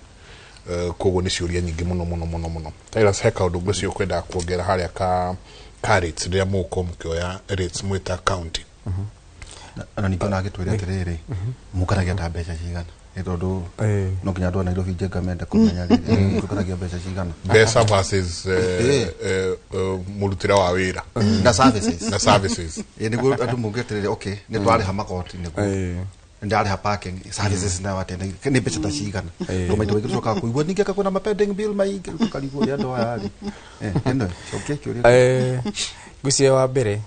koguo nĩ ciũria nyingĩ mũno Tyrus he kaũndũ ũcio ũkwenda kuongera harĩa ka rates rĩrĩa mũko mũkĩoya rates mwĩta county na ningĩ ona agĩtwĩra atĩrĩrĩ mũkaragia ta mbeca cigana nĩ tondũ no nginya andũ a Nairobi njenga mende kũmenya rĩrĩ mũkaragia mbeca cigana mbeca versus mũrutĩre wa wĩra na services nĩguo andũ mũngĩ atĩrĩrĩ okay nĩ twarĩha magoti nĩguo ndari parking services na watenda ni pesa ta cigana no maito wiki coka kuigua ninge ka kuna pending bill maingi tukaligo ya ndo hali endo okay kyuri gucie wa mbere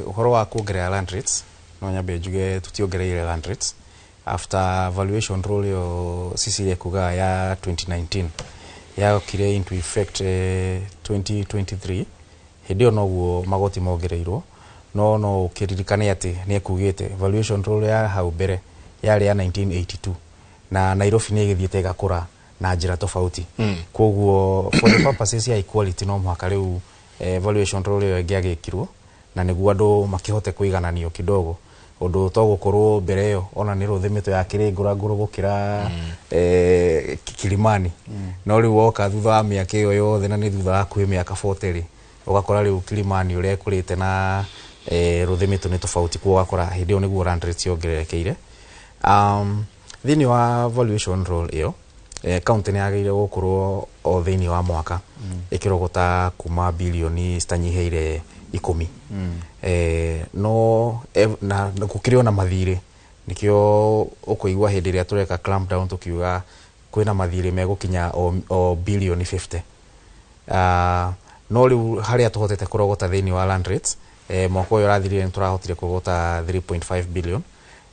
uhoro wa kuongerera land rates no nyambe njuge tutiongereire land rates after valuation rule yo CCA kuga ya 2019 ya kire into effect 2023 hedio noguo magoti mongereirwo no kiririkane ati ni ekugite valuation rule ya hau mbere yari ya 1982 na Nairobi ni igithiete gakura na njira tofauti koguo for the purposes ya equality no mwaka riu valuation rule yo ngiagikirwo na niguo andu makihote kuigananio kidogo undu togukorwo mbere yo ona ni ruthimito ya kiringura nguru gukira Kilimani no riu woka thutha wa miaka iyo yothe na ni thutha wa kuhe miaka 40 ugakora riu Kilimani ure kurite na ruthimito ni tofauti kwa wakora hidio niguo land rates yongererekeire thini wa valuation rule iyo county ni yageire gukorwo o thini wa mwaka ikirogota kuma bilioni citanyiheire 10 no na kukirio na mathire nikio ukuigwa hindi ria tureka clamp down tukiuga kwina mathire megukinya o bilioni 50 no riu haria tuhotete kurogota thini wa land rates mwako yo rathirire turahotire kugota 3.5 billion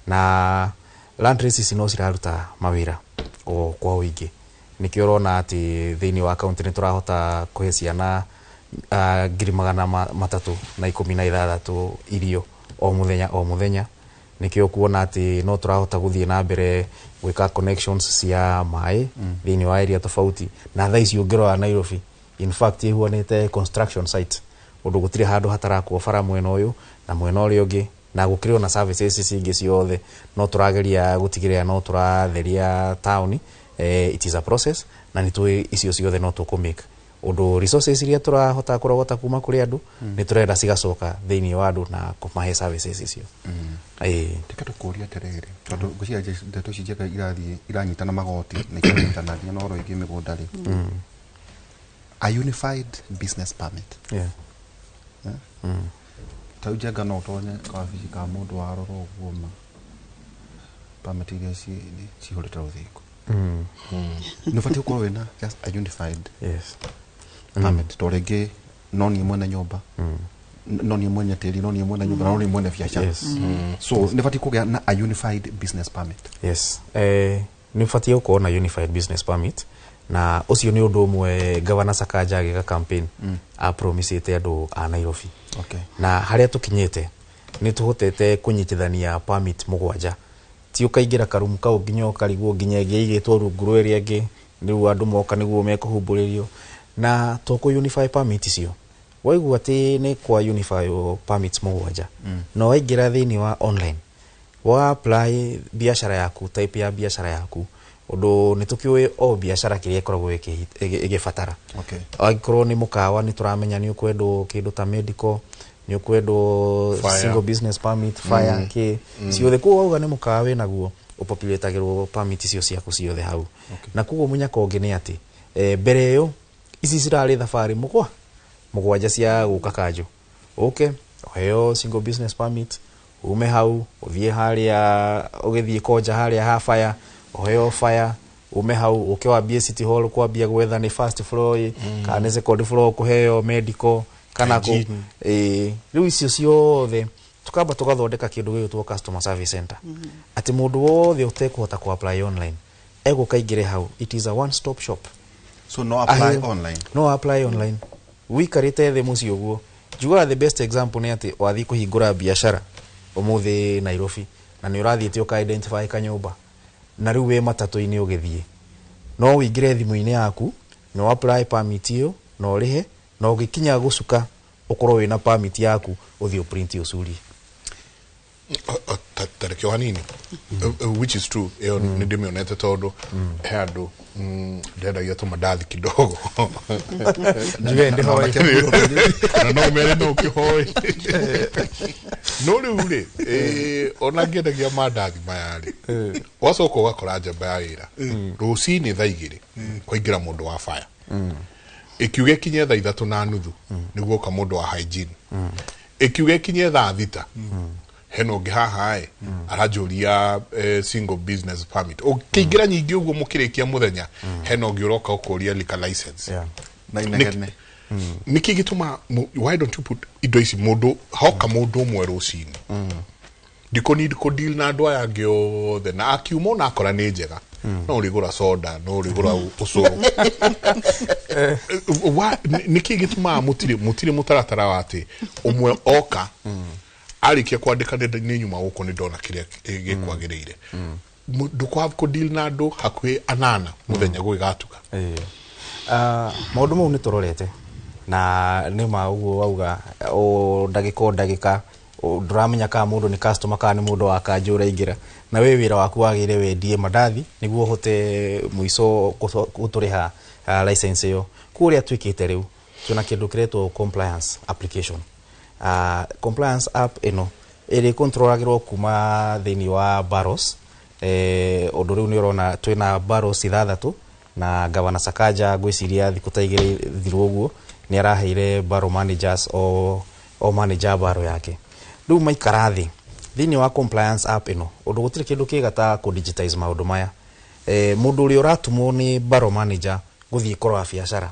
na land rates no ciraruta mawira kwa wingi nikio rona ati thini wa county ni turahota kuhe ciana 316 irio o muthenya nikio kuona ati no turahota guthie na mbere gwika connections cia mai thini wa area tofauti na thaici ungirwa Nairobi in fact ihuanite construction site undu gutire handu hatarakwo bara mwena uyu na mwena uri ungi na gukiri na services cingi ciothe no turageria gutigirira no turatheria town. It is a process na ni tui icio ciothe no tukumika undu resources iria turahota kurogota kuma kuri andu ni turenda cigacoka thiini wa andu na kumahe services icio. Tika tukuria terere tondu gucia ndeto cijeka iranyitana magoti na kiranyitana no ro ingi migunda ri a unified business permit. Taujaga no tonye ka fizika mundu wa roro goma permit iria ci horeta uthiko. No fati ukorwo wina just a unified permit torege no ni mwene nyumba no ni mwene tiri no ni mwene nyumba no ni mwene biashara. So ni fati kugia na a unified business permit. Ni fati ukorwo na unified business permit na ucio ni undu umwe Governor Sakaja agika campaign a promisete andu a Nairobi. Na haria tukinyete ni tuhotete kunyitithania permit mugwanja ti ukaingira karumu kau nginya ukarigwo nginya igitwo runguru area ingi niu andu moka niguo mekuhumburirio na toko unify permit icio waigua ati ni kwa unify permits mugwanja no waingira thiini wa online wa apply biashara yaku type ya biashara yaku undu ni tukiwe o biashara kiria ikoragwo igifatara. Agikorwo ni mukawa ni turamenya ni ukwendo kindu ta medical ni ukwendo single business permit fire ki ciothe ko auga ni mukawe naguo upopulateagirwo permit icio ciaku ciothe hau. Na kugo munya konge ni ati mbere yo ici cirari thafari mugwanja cia guka kanjo oheyo single business permit ume hau uthie haria ugithie koja haria ha fire oheyo fire ume hau ukiwambia city hall kwambia gwetha ni first floor kana second floor kuheyo medical kana ko riu icio ciothe tukamba tugathondeka kindu gitwo customer service center ati mundu wothe utekuhota ku apply online ego kaigire hau. It is a one stop shop. So no apply online. No apply online. Wikarite the mucio guo juga the best example ni ati wathi kuhingura biashara umuthi Nairobi na ni urathiite uka identify kanyumba na riu we matatu-ini ugithie no wingire thimu-ini yaku no apply permit iyo no rihe no gikinya gucuka ukorwo wina permit yaku uthio print usuri tarekio hanini which is true ni ndimionete tondu handu ndenda yetu madathi kidogo jugende hoi na no mere no kihoi no riure ona ngendagia madathi mayari wacoka ugakora njamba ya wira rucini thaa 2 kuingira mundu wa fire ikiuge kinye thaa 3:30 niguo ka mundu wa hygiene ikiuge kinye thaa 6 heno gihaha arajuria single business permit ukiingira nyingi uguo mukirikia muthenya heno giuroka ukuria liquor license na inegene niki gituma why don't you put indo ici mundu hoka mundu umwe rucini ndiko need ko deal na andu aya giothe na akiumo na akora ni njega no urigura soda no urigura ucuru niki gituma mutiri mutaratara wati umwe oka arikia kwandika ni nyuma guko ni ndona kiria gikwagirire ndukwa ko deal na andu hakwi anana muthenya gwigatuka maundu mau ni turorete na ni maugo wauga o ndagika nduramenya ka mundu ni customer ka ni mundu wa kanjura ingira na we wira waku wagire wendie madathi niguo hote muico guturiha license yo kuria twikite riu tuna kindu kiretwo compliance application. Compliance app ino iri controlagirwo kuma thiini wa Barros undu riu ni urona twina Barros 6 na Governor Sakaja gwiciria thiku ta igiri thiru uguo ni araheire Barrow managers o manager baro yake riu maikara thiini wa compliance app ino undu gutire kindu kigata ku digitize maundu maya mundu uri uratumwo ni Barrow manager guthii korwa biashara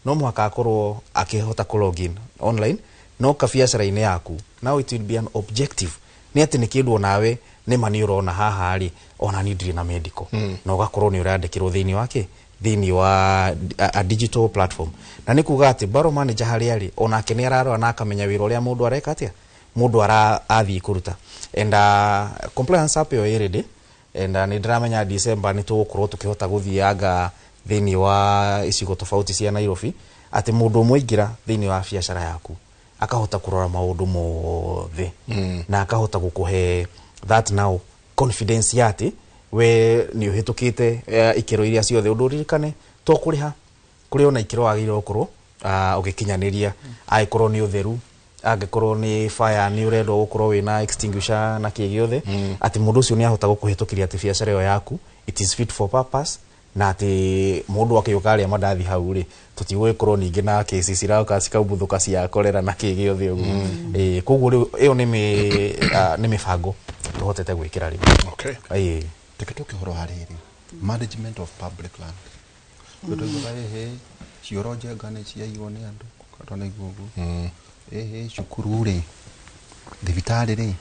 no mwaka akorwo akihota ku login online no ka biashara-ini yaku now it will be an objective ni ati ni kindu nawe ni mani urona haha ari ona ni ndiri na medical no gakorwo ni urandikirwo thiini wa a digital platform na ni kuga ati Barrow manager hari ari ona ke ni ararora na akamenya wira uria mundu areka atia mundu athii kuruta and compliance app yo irede and ni ndramenya December ni tugukorwo tukihota guthianga thiini wa icigo tofauti cia Nairobi ati mundu umwe ingira thiini wa biashara yaku akahota kurora maundu mothe na akahota gukuhe that now confidence yati we ni uhitukite ikiro iria ciothe undu ririkane to kuriha kuri ona ikiro agire okoro ugikinyaniria aikorwo ni utheru angikorwo ni fire ni urendo gukorwo wina extinguisher na kigiothe ati mundu ucio ni ahota gukuhitukiria ati biacara yo yaku it is fit for purpose na ati mundu akiyukaria mandathi hau ri tutigwikorwo ningi na cases irauka cikaubuthuka cia kolera na kigiothe uguo koguo iyo ni mibango tuhotete gwikira ri okay teketoke horo hariri management of public land ndoto he cioroje ngane cia igone andu katona igugu cukuru ri thibitari ri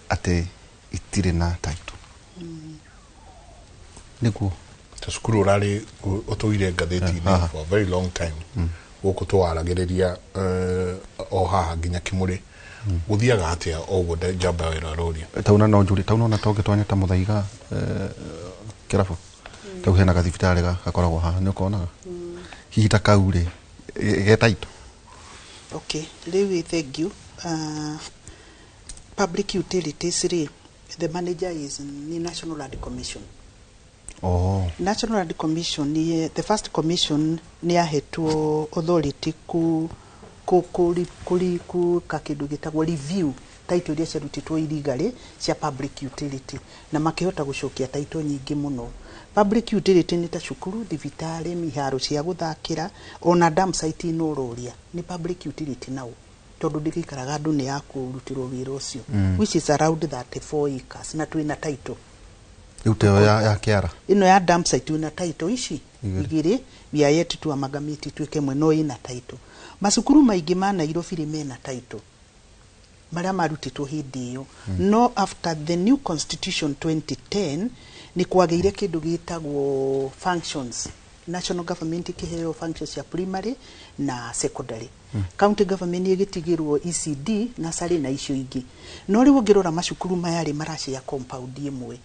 ate itire na title niguo cukuru rari utuire ngatheti for a very long time guku twaragiriria o haha nginya Kimuri guthiaga atia oguo jamba wera roria tauna no njuri tauna na toge twanya ta muthaiga kirafo tau hena gathibitari gakoragwo haha ni ukonaga hita kaure ge title okay lewe thank you public utilities ri the manager is the National Land Commission. National Land Commission ni the first commission ni ahetwo authority ku kakindu gitagwo review title iria ciarutitwo illegally cia public utility na makihota gucokia title nyingi muno. Public utility ni ta cukuru, thibitari, miharo cia guthakira ona dam site no roria ni public utility nao tondu ndikikaraga andu ni yakurutirwo wira ucio which is around 34 acres na twina title uteo ya kiara ino ya dam site twina title ici igiri bia yetu tu amagamiti twike mwe no ina title masukuru maingi ma Nairobi ri mena title maria marutitwo hindi iyo no after the new constitution 2010 ni kwageire kindu gitagwo functions national government kiheo functions ya primary na secondary county government igitigirwo ECD na sari na icio ingi no riwo ngirora macukuru mayari maraci ya compound imwe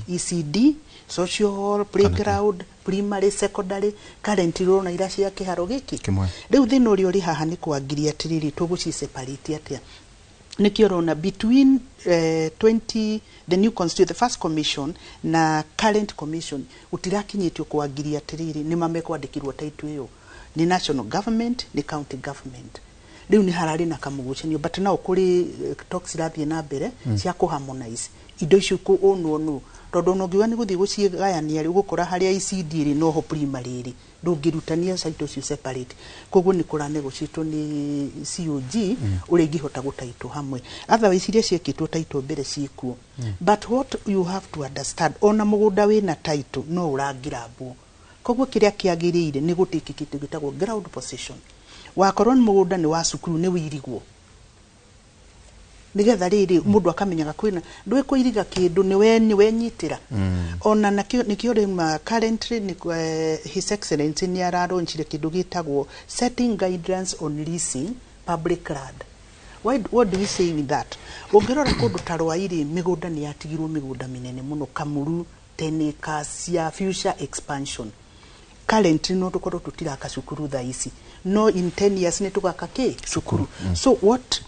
ECD social hall playground primary secondary currently rona iraci ya kiharo giki riu thino ri haha ni kwagiria atiriri tuguci separate atia nikio rona between 20 the new constitution the first commission na current commission utirakinyitio kwagiria atiriri ni mamekwandikirwo title iyo ni national government ni county government riu ni harari na kamugucenio but now kuri talks irathie na mbere cia ku harmonize indo icio ku onu tondu no ngiwa ni guthie gucigayania ri gukora haria ECD ri no ho primary ri ndungirutania site cio separate koguo ni kura negotiate ni COG uri ngihota gutaitwo hamwe otherwise iria ciekitwo taitwo mbere ciikuo but what you have to understand ona mugunda wina title no urangirabwo koguo kiria kiagirire ni gutikikite gitagwo ground possession wakorwo ni mugunda ni wa cukuru ni wirigwo nigetha riri mundu akamenyaga kwina ndwe kuiriga kindu ni wenyitira ona nikio rima currently ni his excellency ni araronchire kindu gitagwo setting guidelines on leasing public land. What do we say with that? Ongirora kundu tarwa iri migunda ni yatigirwo migunda minene muno Kamuru 10 acres ya future expansion currently no tukorwo tutiraka cukuru tha ici no in 10 years ni tugaka ke cukuru so what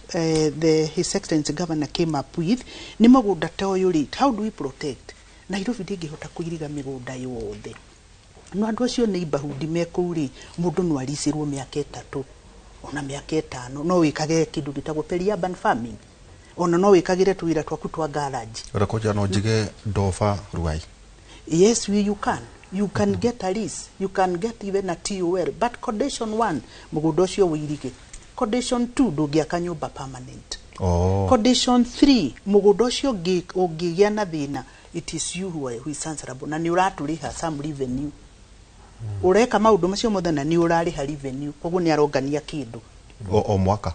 his excellency governor came up with ni mugunda ta uyu ri how do we protect Nairobi ndingihota kuiriga migunda yothe no andu acio neighborhood mekuri mundu no arisirwo miaka 3 ona miaka 5 no wikage kindu gitagwo peri-urban farming ona no wikagire tuwira twaku twa garage urakoja no jige Ndoba Ruai yes you can get a lease, you can get even a TOL, but condition 1 mugunda ucio wirige, condition 2 ndugiaka nyumba permanent, condition 3 mugunda ucio ungigia na thina it is you who is answerable na ni uraturiha some revenue ureka maundu macio mothe na ni urariha revenue koguo ni arongania kindu o mwaka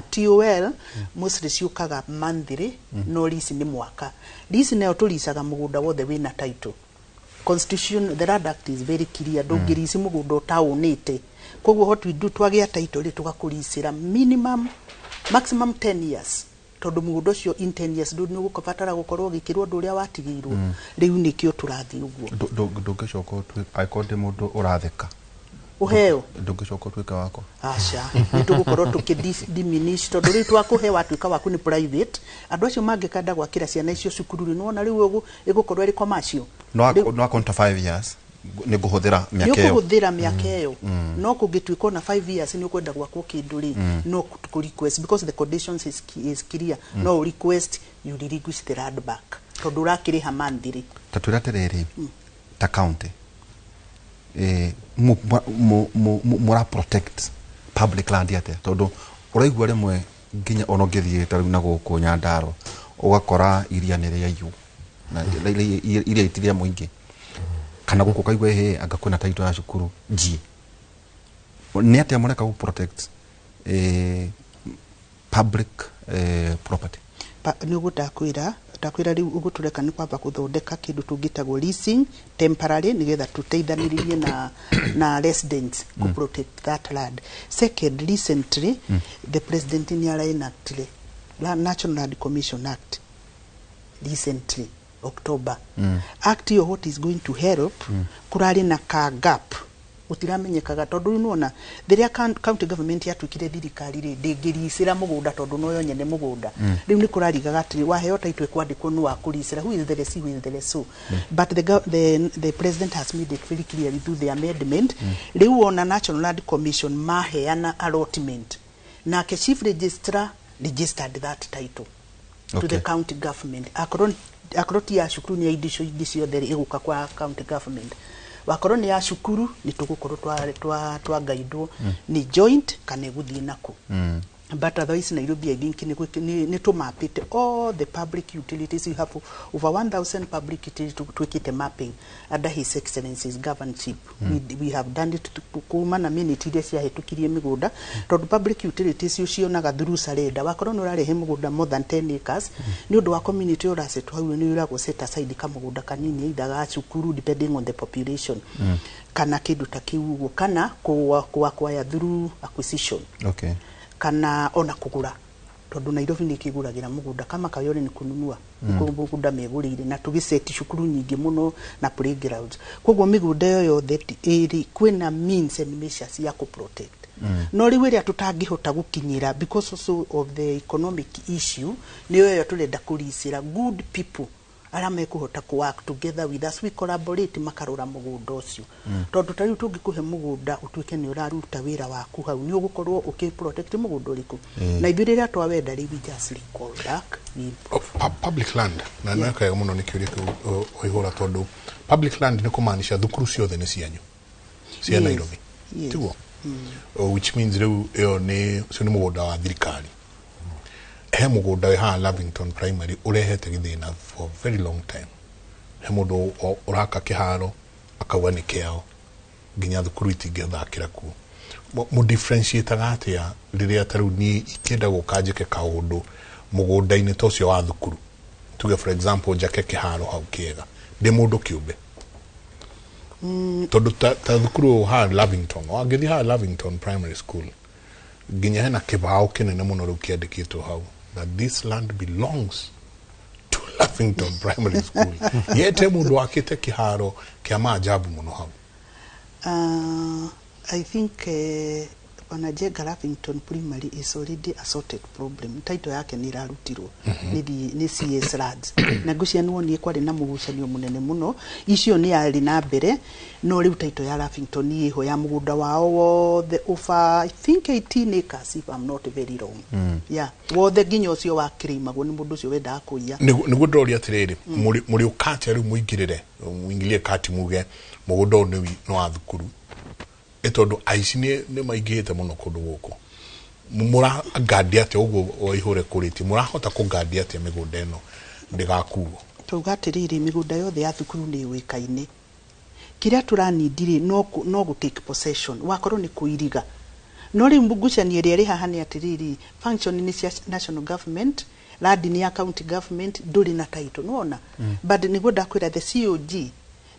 TOL mostly ciukaga monthly no lease ni mwaka lease nayo tulisaga mugunda wothe wina title constitution the Land Act is very clear ndungirisi mugunda utaunite koguo what we do twagia title ri tugakurisira maximum 10 years tondu mugunda ucio in 10 years ndu ni gukobatara gukorwo gikirwo ndu uria watigirwo riu nikio turathi uguo ndungicoka aikonde mundu uratheka uheo ndungicoka twika wako aca nitugukorwo tukidiminish tondu riu twakuhe watuika waku ni private andu acio mangikanda gwakira ciana icio cukuru ni wona riu ugu igukorwo iri commercial no akonta 5 years ni guhuthira miaka iyo guhuthira miaka iyo no kungituika na 5 years ni ukwenda gwakwo kindu ri no ku request because the conditions is clear no request you relinquish the land back tondu rakiriha mandiri tatwira tereri ta county mura protect public land yate tondu uraigua rimwe nginya ono ngithie ta na guku Nyandaro ugakora iria nere yayu na iria itiria muingi kana guku kaigwe he anga kuna title ya cukuru G ni ate amureka ku protect public property ni gutakwira riu ugutureka ni kwamba kuthondeka kindu tungitagwo leasing temporary nigetha tuteithaniririe na residents ku protect that land. Second, recently the president ni enacted National Land Commission Act recently October act yo what is going to help kurari na ka gap utiramenyekaga tondu nuona thiria county government yatwikire thirikari ri ndingirisira mugunda tondu noyo nyene mugunda riu ni kurarigaga atiri waheo taitwe kwandikwo nu wakurisira who is the lessee, who is the lessee. But the president has made it very clear through the amendment riu ona National Land Commission maheana allotment na ke chief registrar registered that title to the county government akoroti ya shukuru ni idisho there iguka kwa county government wakorwo ni ya shukuru ni tugukorwo twa guide ni joint kana guthie nako but otherwise Nairobi I think ni to map it all the public utilities. You have over 1,000 public utilities to keep mapping under His Excellency's governorship. We have done it kuma na minute ile cia hetukirie migunda to public utilities ucionaga through Sareda wakorwo no rarehe mugunda more than 10 acres ni undu wa community or asset hau ni ura go set aside kamugunda kanini either cukuru depending on the population kana kindu takiugo kana kwa through acquisition kana ona kugura tondu Nairobi ni kiguragira mugunda kama Kayole ni kununua mugunda megurire na tugiseti shukuru nyingi muno na playgrounds kogwo migunda yo yothe iri kwina means and measures ya ku protect no riu ria tutangihota gukinyira because also of the economic issue niyo yo turenda kurisira good people ara mekuhota ku work together with us we collaborate makarura mugunda ucio tondu tari tungikuhe mugunda utwike ni uraruta wira waku hau ni ugukorwo ukiprotect mugunda uriku na ithuĩ rĩrĩa twawenda rĩu just recall back public land na naka muno ni kiuria oihora tondu public land ni kumaanisha thukuru ciothe ni cianyu cia Nairobi tiguo which means rĩu ĩyo ni cio ni mugunda wa thirikari he mugunda we ha Lavington Primary urehete githina for a very long time he mundu uraka kiharo akawa ni kiao nginya thukuru itingethakira ku mu differentiate gatia riria taru ni ikenda gukajike kaundu mugunda-ini tocio wa thukuru tuge for example jake kiharo hau kiega ndi mundu kiumbe tondu ta thukuru ha Lavington wangithi ha Lavington Primary School nginya hena kibao kinene muno riu kiandikitwo hau that this land belongs to Lavington Primary School. Yete mundu wakite kiharo kia maajabu muno hau. I think Wanajega Lavington Primary is already a sorted problem. Title yake ni rarutirwo ni CS Rads na gucianwo ni kwari na mugucanio munene muno icio ni ari na mbere no riu title ya Lavington ni iho ya mugunda wao the over I think 18 acres if I'm not very wrong yeah wothe nginya ucio wa kirimagwo ni mundu ucio wenda kuia niguo ndori atiriri muri ukate riu muingirire muingilie kati muge mugunda ni no wa thukuru etondu aici ni maingihite muno kundu guku mura gadia te ugo oihore kuriti murahota ku gadia te migunda eno ndigakuo tugatiriri migunda yothe ya thukuru ni wikaine kiria turanindire no go take possession wakorwo ni kuiriga no ri mbugucania ri haha ni atiriri function ni cia national government land ni ya county government nduri na title nona but ni goda kwira the COG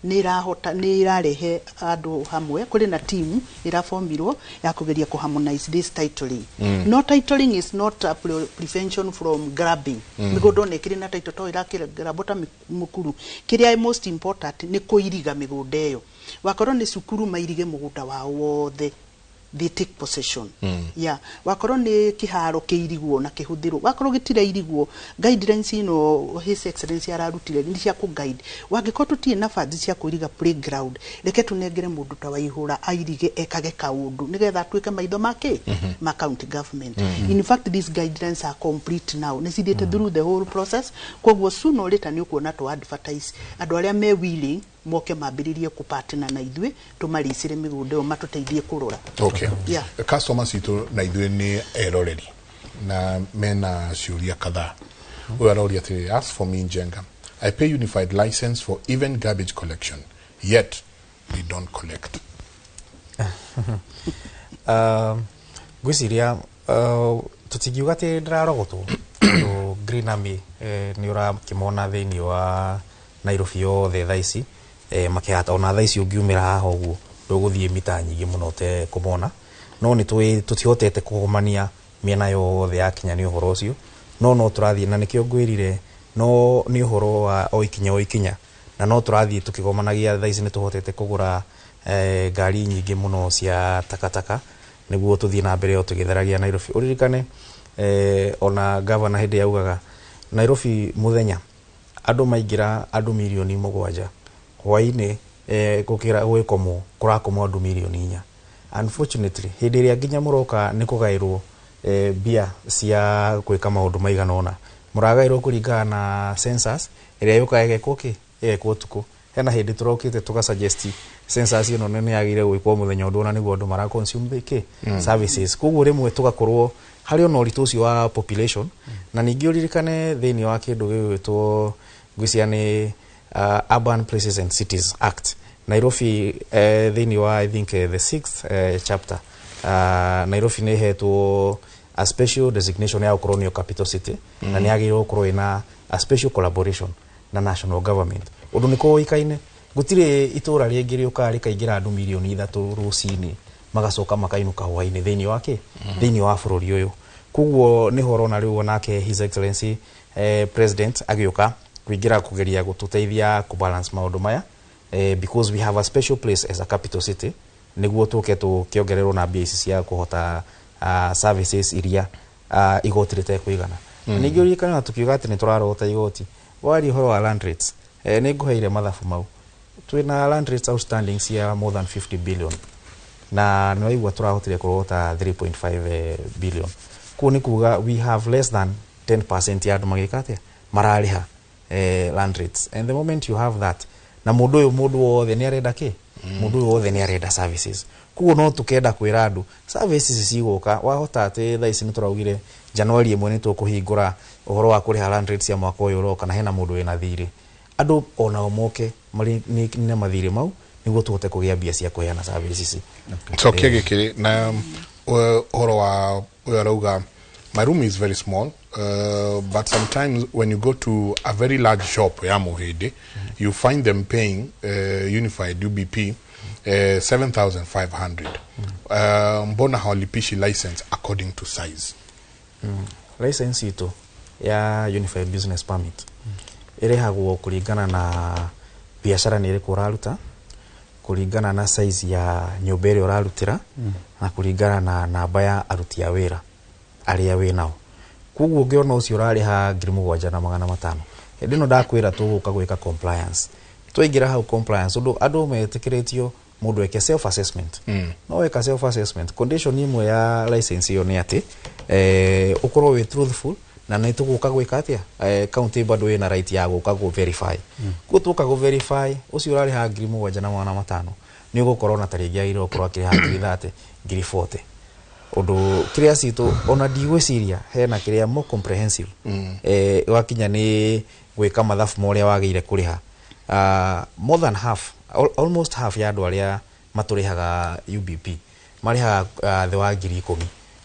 nä irarehe andå hamwe kå rä na team iraformirwo ya kugeria ku harmonize this titling. No titling is not a prevention from grabbing. Migondo ne kiri na title to irakira grabota mukuru. Kiria most important ni kuiriga migondo eyo. Wakorwo ni sukuru mairige mugunda wa wothe. They take possession. Yeah. Wakorwo ni kiharo kiirigwo na kihuthiro. Wakorwo gitire irigwo guidelines ino His Excellency ararutire ni cia ku guide. Wangiko tutie na funds cia kuiriga playground. Reke tunengere mundu ta waihura airige ekage kaundu nigetha twike maitho make ma county government. In fact these guidelines are complete now. Necessitated through the whole process. Kogwo sooner or later ni ukuona to advertise andu aria me willing moke mambiririe ku partner na ithwe tumaricire migundo yo matuteithie kurora. Okay. Yeah. Customers ito na ithwe ni eroreri na mena ciuria kadhaa. We are already asked for me Njenga. I pay unified license for even garbage collection, yet we don't collect. Gwiciria tutigiuga ati ndirarogotwo Green Army ni ura kimona thiini wa Nairobi yothe thaa ici makihata ona thaa ici ungiumira haha uguo nduguthie mita nyingi muno te kumona no ni tutihotete kugomania miena yothe ya kinya ni uhoro ucio no turathie na nikio ngwirire no ni uhoro wa oikinya na no turathie tukigomanagia thaa ici ni tuhotete kugura ngari nyingi muno cia takataka niguo tuthie na mbere yo tugitheragia Nairobi uririkane ona governor hindi yaugaga Nairobi muthenya andu maingira andu milioni 7 hwaini gukira gwikomo kurakomo andu milioni 4. Unfortunately hindi ria nginya muroka ni kugairwo bia cia gwika maundu maiganona muragairwo kuringana na census iria yuka egekwoki egekwo tuku hena hindi turokite tukasuggest census ino nene yagire gwikwo muthenya undu ona niguo andu mara consume the services kugwo rimwe tugakorwo hari ona uritu ucio wa population na ningi uririkane thiini wa kindu gigwitwo gwisia ni Urban Places and Cities Act Nairobi thiini wa I think the 6th chapter Nairobi ni hetwo a special designation ya ukorwo capital city na ni agirwo ukorwo ina a special collaboration na national government undu niko ikaine gutire itura ringi riuka rikaingira andu milioni 3 rucini magacoka makainuka hwaini thiini wake thiini wa bururi uyu kugwo ni horo na riu nake His Excellency President agiuka kuingira kugeria gututeithia ku balance maundu maya because we have a special place as a capital city niguo tuke tukiongererwo na mbia cia kuhota services iria igotirite kuigana ningi urikana na tukiuga ati ni turarota igoti wari horo wa land rates ni nguheire mathabu mau twina land rates outstanding cia more than 50 billion na noigwa turahotire kurota 3.5 billion kuni kuga we have less than 10% ya andu magikate marariha land rates and the moment you have that na mundu wothe ni arenda ki mundu wothe ni arenda services kugo no tukenda kwira andu services ciguka wahota ati thaa ici ni turaugire January 1 ni tukuhingura uhoro wa kuriha land rates ya mwaka uyu uroka na hena mundu wina thiri andu ona omoke mari ni mathiri mau niguo tuhote kugia mbia cia kuheana services Chokia gikiri na uhoro wa urauga my room is very small but sometimes when you go to a very large shop ya Muhidi you find them paying unified UBP 7,500 mbona hawalipishi license according to size license ito ya unified business permit irehagwo kuringana na biashara ni iri kuraruta kuringana na size ya nyumba iri urarutira na kuringana na namba ya aruti a wira aria winao kugwo ngiona ucio urariha 7,500 hindi no ndakwira tuguka gwika compliance twaingira hau compliance undu andu metikiritio mundu eke self assessment no weka self assessment condition imwe ya license yo ni ati ukorwo we truthful na nä tå gå ka gwä ka atä county bado wä na right ya gå ka gå verify gå tå ka gå verify å cio å rarä ha 7,500 nä å gå korwo na tarä ngä agä rwo korwo akä rä ha 30,000 å ndå kä rä a citå ona ndigwä ciria hena kä rä a more comprehensive wakinya nä gwä ka mathabu ma å rä a wagä ire kå rä ha more than half almost half ya andå arä a matå rä haga UBP marä haga thä wa 10,000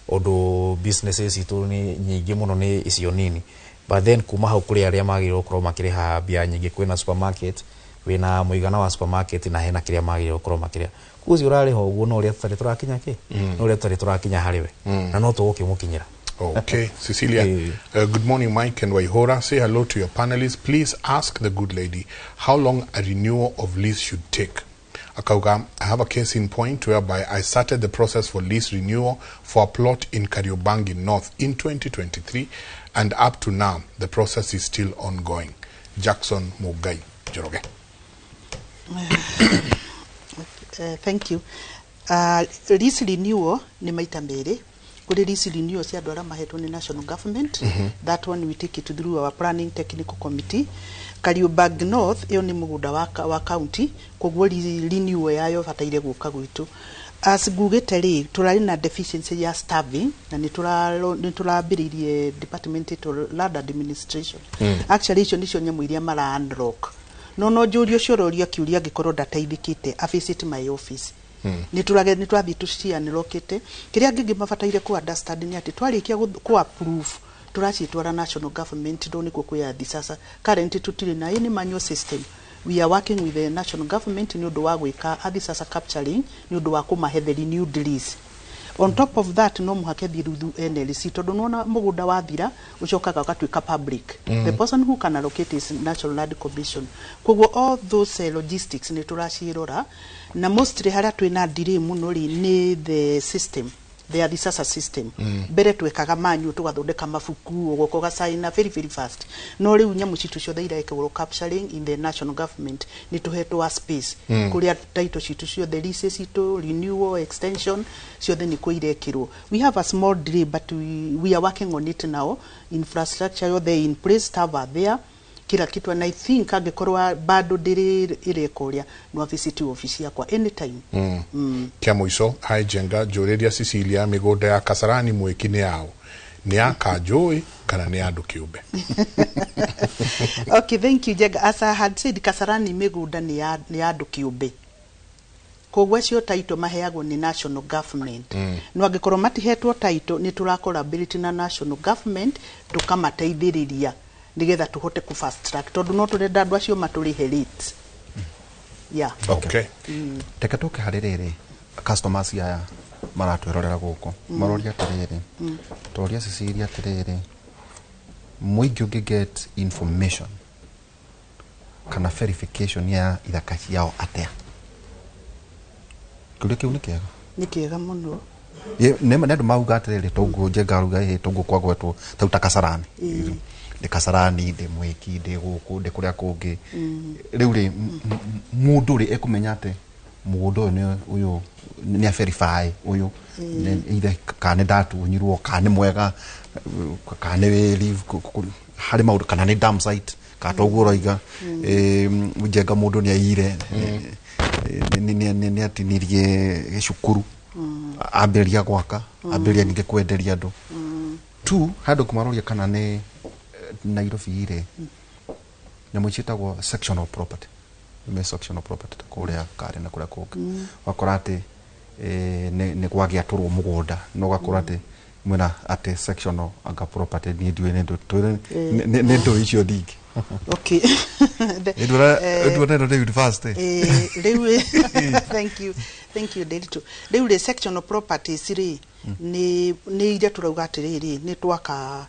odo businesses itu ni nyingi muno ni icio nini but then kuma hau kuri aria magirwo korwo makiriha bia nyingi kwina supermarket wina muigana wa supermarket na hena kiria magire gukorwo makiria kuzi urari ho uguo no ria tutari turakinya ki no ria tutari turakinya hariwe na no tugukimukinyira. Okay, Cecilia. Good morning, Mike and Waihora. Say hello to your panelists. Please ask the good lady how long a renewal of lease should take. Akauga, I have a case in point whereby I started the process for lease renewal for a plot in Kariobangi North in 2023, and up to now, the process is still ongoing. Jackson Mugai Joroge. Thank you. Lease renewal ni maita mbere. Kuri lease renewal cia andũ arĩa mahetwo nĩ national government. That one we take it through our planning technical committee. Kariobangi North iyo ni mũgũnda wa county, koguo renewal yayo bataire gũka gwitu. As ngugĩte rĩ turarĩ na deficiency ya staffing na nĩ turambĩrĩirie departmental land administration. Actually icio nicio nyamũ iria mara unlock. No njũrio ciũria kiuria ngĩkorwo ndateithĩkĩte a visit my office. Ni twathi tucianirokete kiria ngĩngĩ mabataire ku understand ni ati twarikia ku approve turacitwara national government ndo niko kuyathi sasa currently tutire na any manual system. We are working with the national government ni undu wa gwika athi sasa capturing ni undu wa kumahe the renewed lease. On top of that no muhake thiruthu NLC tondu nona mugunda wa thira ucokaga ukatuika public. The person who can allocate is National Land Commission. Koguo all those logistics ni turacirora na mostly haria twina delay muno ri ni the system. The sasa system. Bere twekaga manyu tugathondeka mabuku ugokoga sign very very fast. No riu nyamu citu ciothe irekagwo capturing in the national government ni tuhetwo space. Kuria title citu ciothe leases citu renewal extension ciothe ni kuirekirwo. We have a small delay but we are working on it now. Infrastructure yothe in place, staff are there. Kila kitu, and I think angekorwa bado ndiri irekoria no visit office yakwa anytime. Kia muico haijenga njuriria Cecilia migunda ya Kasarani mwekine yao ni akanjui kana ni andu kiumbe. Okay, thank you Jega. As I had said, Kasarani migunda ni andu kiumbe. Koguo cio title maheagwo ni national government. No angekorwo matihetwo title ni turakora ability na national government tukamateithiriria nigetha tuhote ku fast track tondu no turenda andu acio maturihe rate. Okay. Teka tuke haririri customers aya maratwirorera guku maroria tiriri toria Cecilia tiriri muingi ungiget information kana verification ya ithaka ciao atia kuri kiu ni kiega muno ye nema ndu mauga atiriri toguo njengaruga toguo kwagwetwo tauta Kasarani de Kasarani de Mweki de guku de kuria kungi riu ri mundu ri ekumenya ate mugundo ni uyu ni a verify uyu either kana datu nyirwo kana mwega kana live hari maundu kana ni dam site ka toguo roiga njenga mundu ni aire ni atinirie gicukuru amberia gwaka amberia ninge kwenderia andu tu handu kumaroria kana ni Nairobi ire nyamu citagwo sectional property me sectional property kuria kare na kuria kungi wakorate ni gwagia turwo mugunda no gakorate mwena ate sectional aga property ni ndiwe ne ndo icio dingi. Okay. Edward David fast. Thank you Delito. The sectional properties ri ni ira turauga atiriri ni twaka.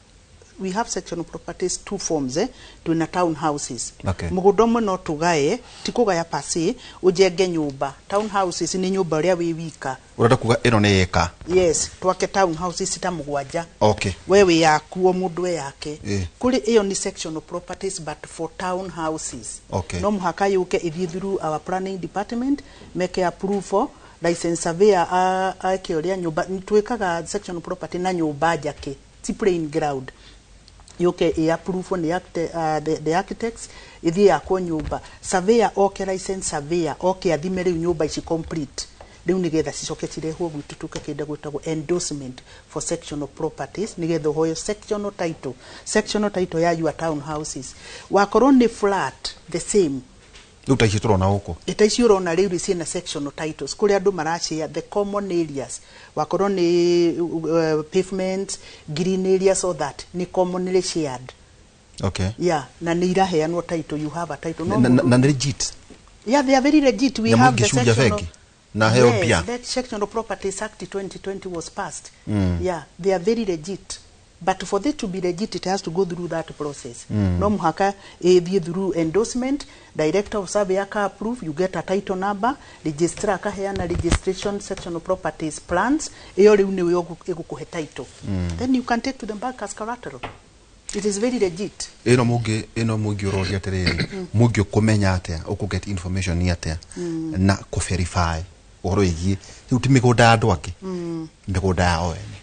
We have sectional properties two forms twina town houses. Mugundo mwe no tugae tikugaya pasi ujenge nyumba. Town houses ni nyumba ria wi wika. Urenda kuga ino ni eka. Yes, twake town houses ta mugwanja. Okay. Wewe yaku o mundu yake. Kuri iyo ni sectional properties but for town houses. Okay. No muhaka yuke ithi through our planning department make approval license surveyor akioria nyumba twikaga sectional property na nyumba jake. Ti plain ground. Yuke approve on the architects ithi yakwo nyumba surveyor okay license surveyor okay athimere nyumba ici complete riu nigetha cicoke cirehwo gwitu tukakenda gwitagwo endorsement for sectional properties nigetha hoyo sectional title ya your town houses wakorwo ni flat the same Luta ici turona huko. Itaici urona riu ciina sectional titles kuri andu marashare the common areas wakorwo ni pavements green areas all that ni commonly shared. Okay. Yeah, na ni iraheanwo title, you have a title. Na legit. Yeah, they are very legit. We have the section of, na heo pia. That Section of Properties Act 2020 was passed. Yeah, they are very legit. But for them to be legit, it has to go through that process. No muhaka through endorsement, director of survey approve, you get a title number, registrar akaheana registration, Section of Properties plans, title. Then you can take to the bank as collateral. It is very legit. Eno mugi uroria terere, mugi kumenya atia, get information ni atia, na ko verify. Oro igi, utimigoda andu ake. Migoda yao ene.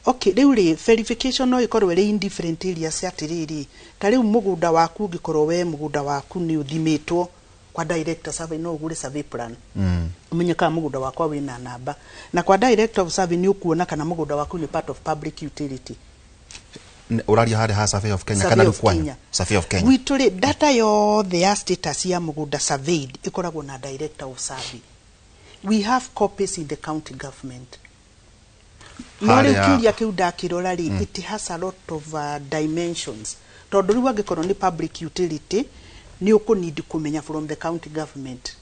Okay, riu verification no ikorwo ri indifferent areas atiriri. Ta riu mugunda waku ngikorwo we mugunda waku ni uthimitwo kwa director survey no ugure survey plan. Umenye kana mugunda wakwa wina namba. Na kwa director of survey ni ukuona kana mugunda waku ni part of public utility. Uraria hade ha survey of Kenya kana kwanya survey of Kenya. Witule data yothe ya status ya mugunda surveyed ikoragwo na director of survey. We have copies in the county government. Nore ukiria kiuda kirorari, it has a lot of dimensions. Tondu riu angikorwo ni public utility ni ukunidi kumenya from the county government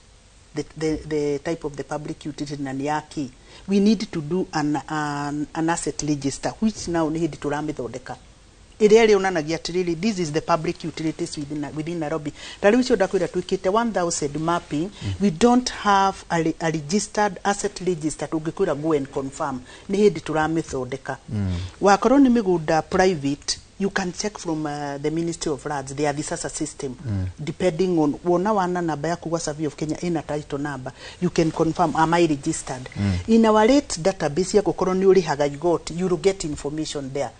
the type of the public utility na ni yaki. We need to do an asset register, which now ni hindi turamithondeka. Iri unanagia tiriri, this is the public utilities within Nairobi. Tari wicio dakwira twikite 1000 mapping, we don't have a registered asset register tungikwira go and confirm. Ni hindi turamithondeka. Wakorwo ni migunda private, you can check from the Ministry of Lands, they are this as a system. Depending on wona wana namba yaku kwa survey of Kenya ina title number, you can confirm am I registered. In our rate database yako korwo ni urihaga you will get information there.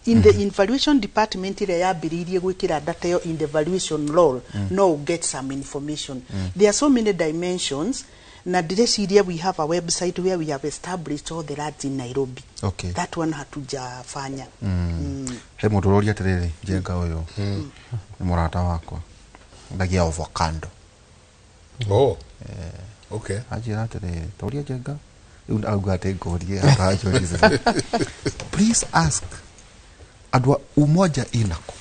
In the evaluation department ile yabiririe gwikira data yo in the evaluation role, no get some information. There are so many dimensions. Na direciria we have a website where we have established all the labs in Nairobi. Okay. That one hatujafanya. He muturoria terere jenga uyo. Ni murata wako. Ndagia avocado. Oh. Okay. Ajira terere. Toria jenga. Ugate ngoria atajo. Please ask. Adwa umoja inako.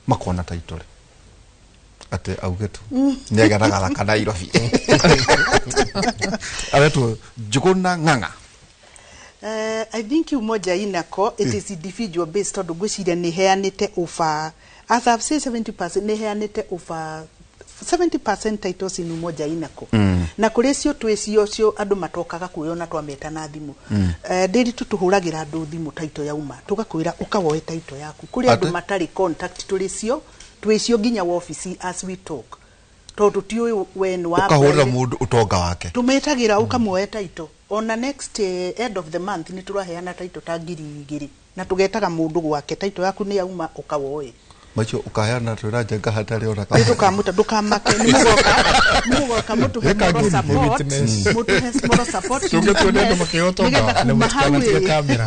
Makona title. Ate augetu. Negaraga kana irofi. Awetu jukuna nganga. I think umoja inako, it is individual based on gwiciria ni heanite over, as I've said 70% ni heanite over 70% titles in umoja inako. Na kurecio twecio cio andu matokaga kuyona twameta na thimu. Ndiri tutuhuragira andu thimu title yauma. Tugakwira ukawoe title yaku. Kuri andu matari contact turecio twecio nginya office as we talk. Tondu tiyo when wa ukahurira mundu utonga wake. Tumetagira ukamuoe title. On the next end of the month ni turaheana title ta 2,000 na tugetaga mundu gwake title yaku ni yauma ukawoe. Macho ukaheana turajenga hatari ona kama. Tukamuta dukamake ni mugoka mutu he moral support. Mutu he moral support. Tungetuenda makioto na mutana kamera.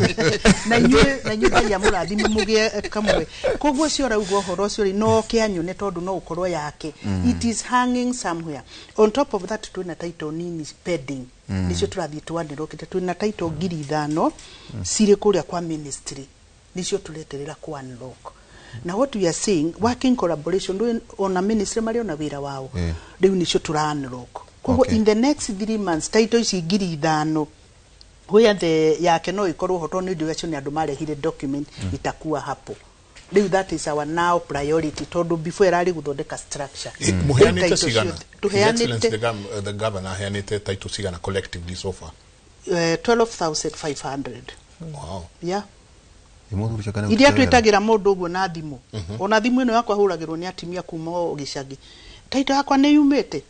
Na nyumba ya murathi mugie kamwe. Kogwo cio raugo horo cio no kianyune tondu no ukorwo yake. It is hanging somewhere. On top of that tuna title nini pending. Nicio turathi twandirokete tuna title 5,000 sire kuria kwa ministry. Nicio tuleterera kwa unlock. Now what we are saying, working collaboration on a ministry mari na wira wao. Riu nicio turanrock. Koguo in the next 3 months title ici 5,000 where the yake no ikorwo hoto ni ndio ni andu marehire document itakuwa hapo. Riu that is our now priority tondu before erari guthondeka structure. Muheanite sigana. Tuheanite the governor heanite title sigana collectively so far. 12,500. Wow. Yeah. Iria twitagira mundu uguo na thimu. Ona thimu ino yakwa huragirwo ni atimia kuma gicagi. Title yakwa ni yumite.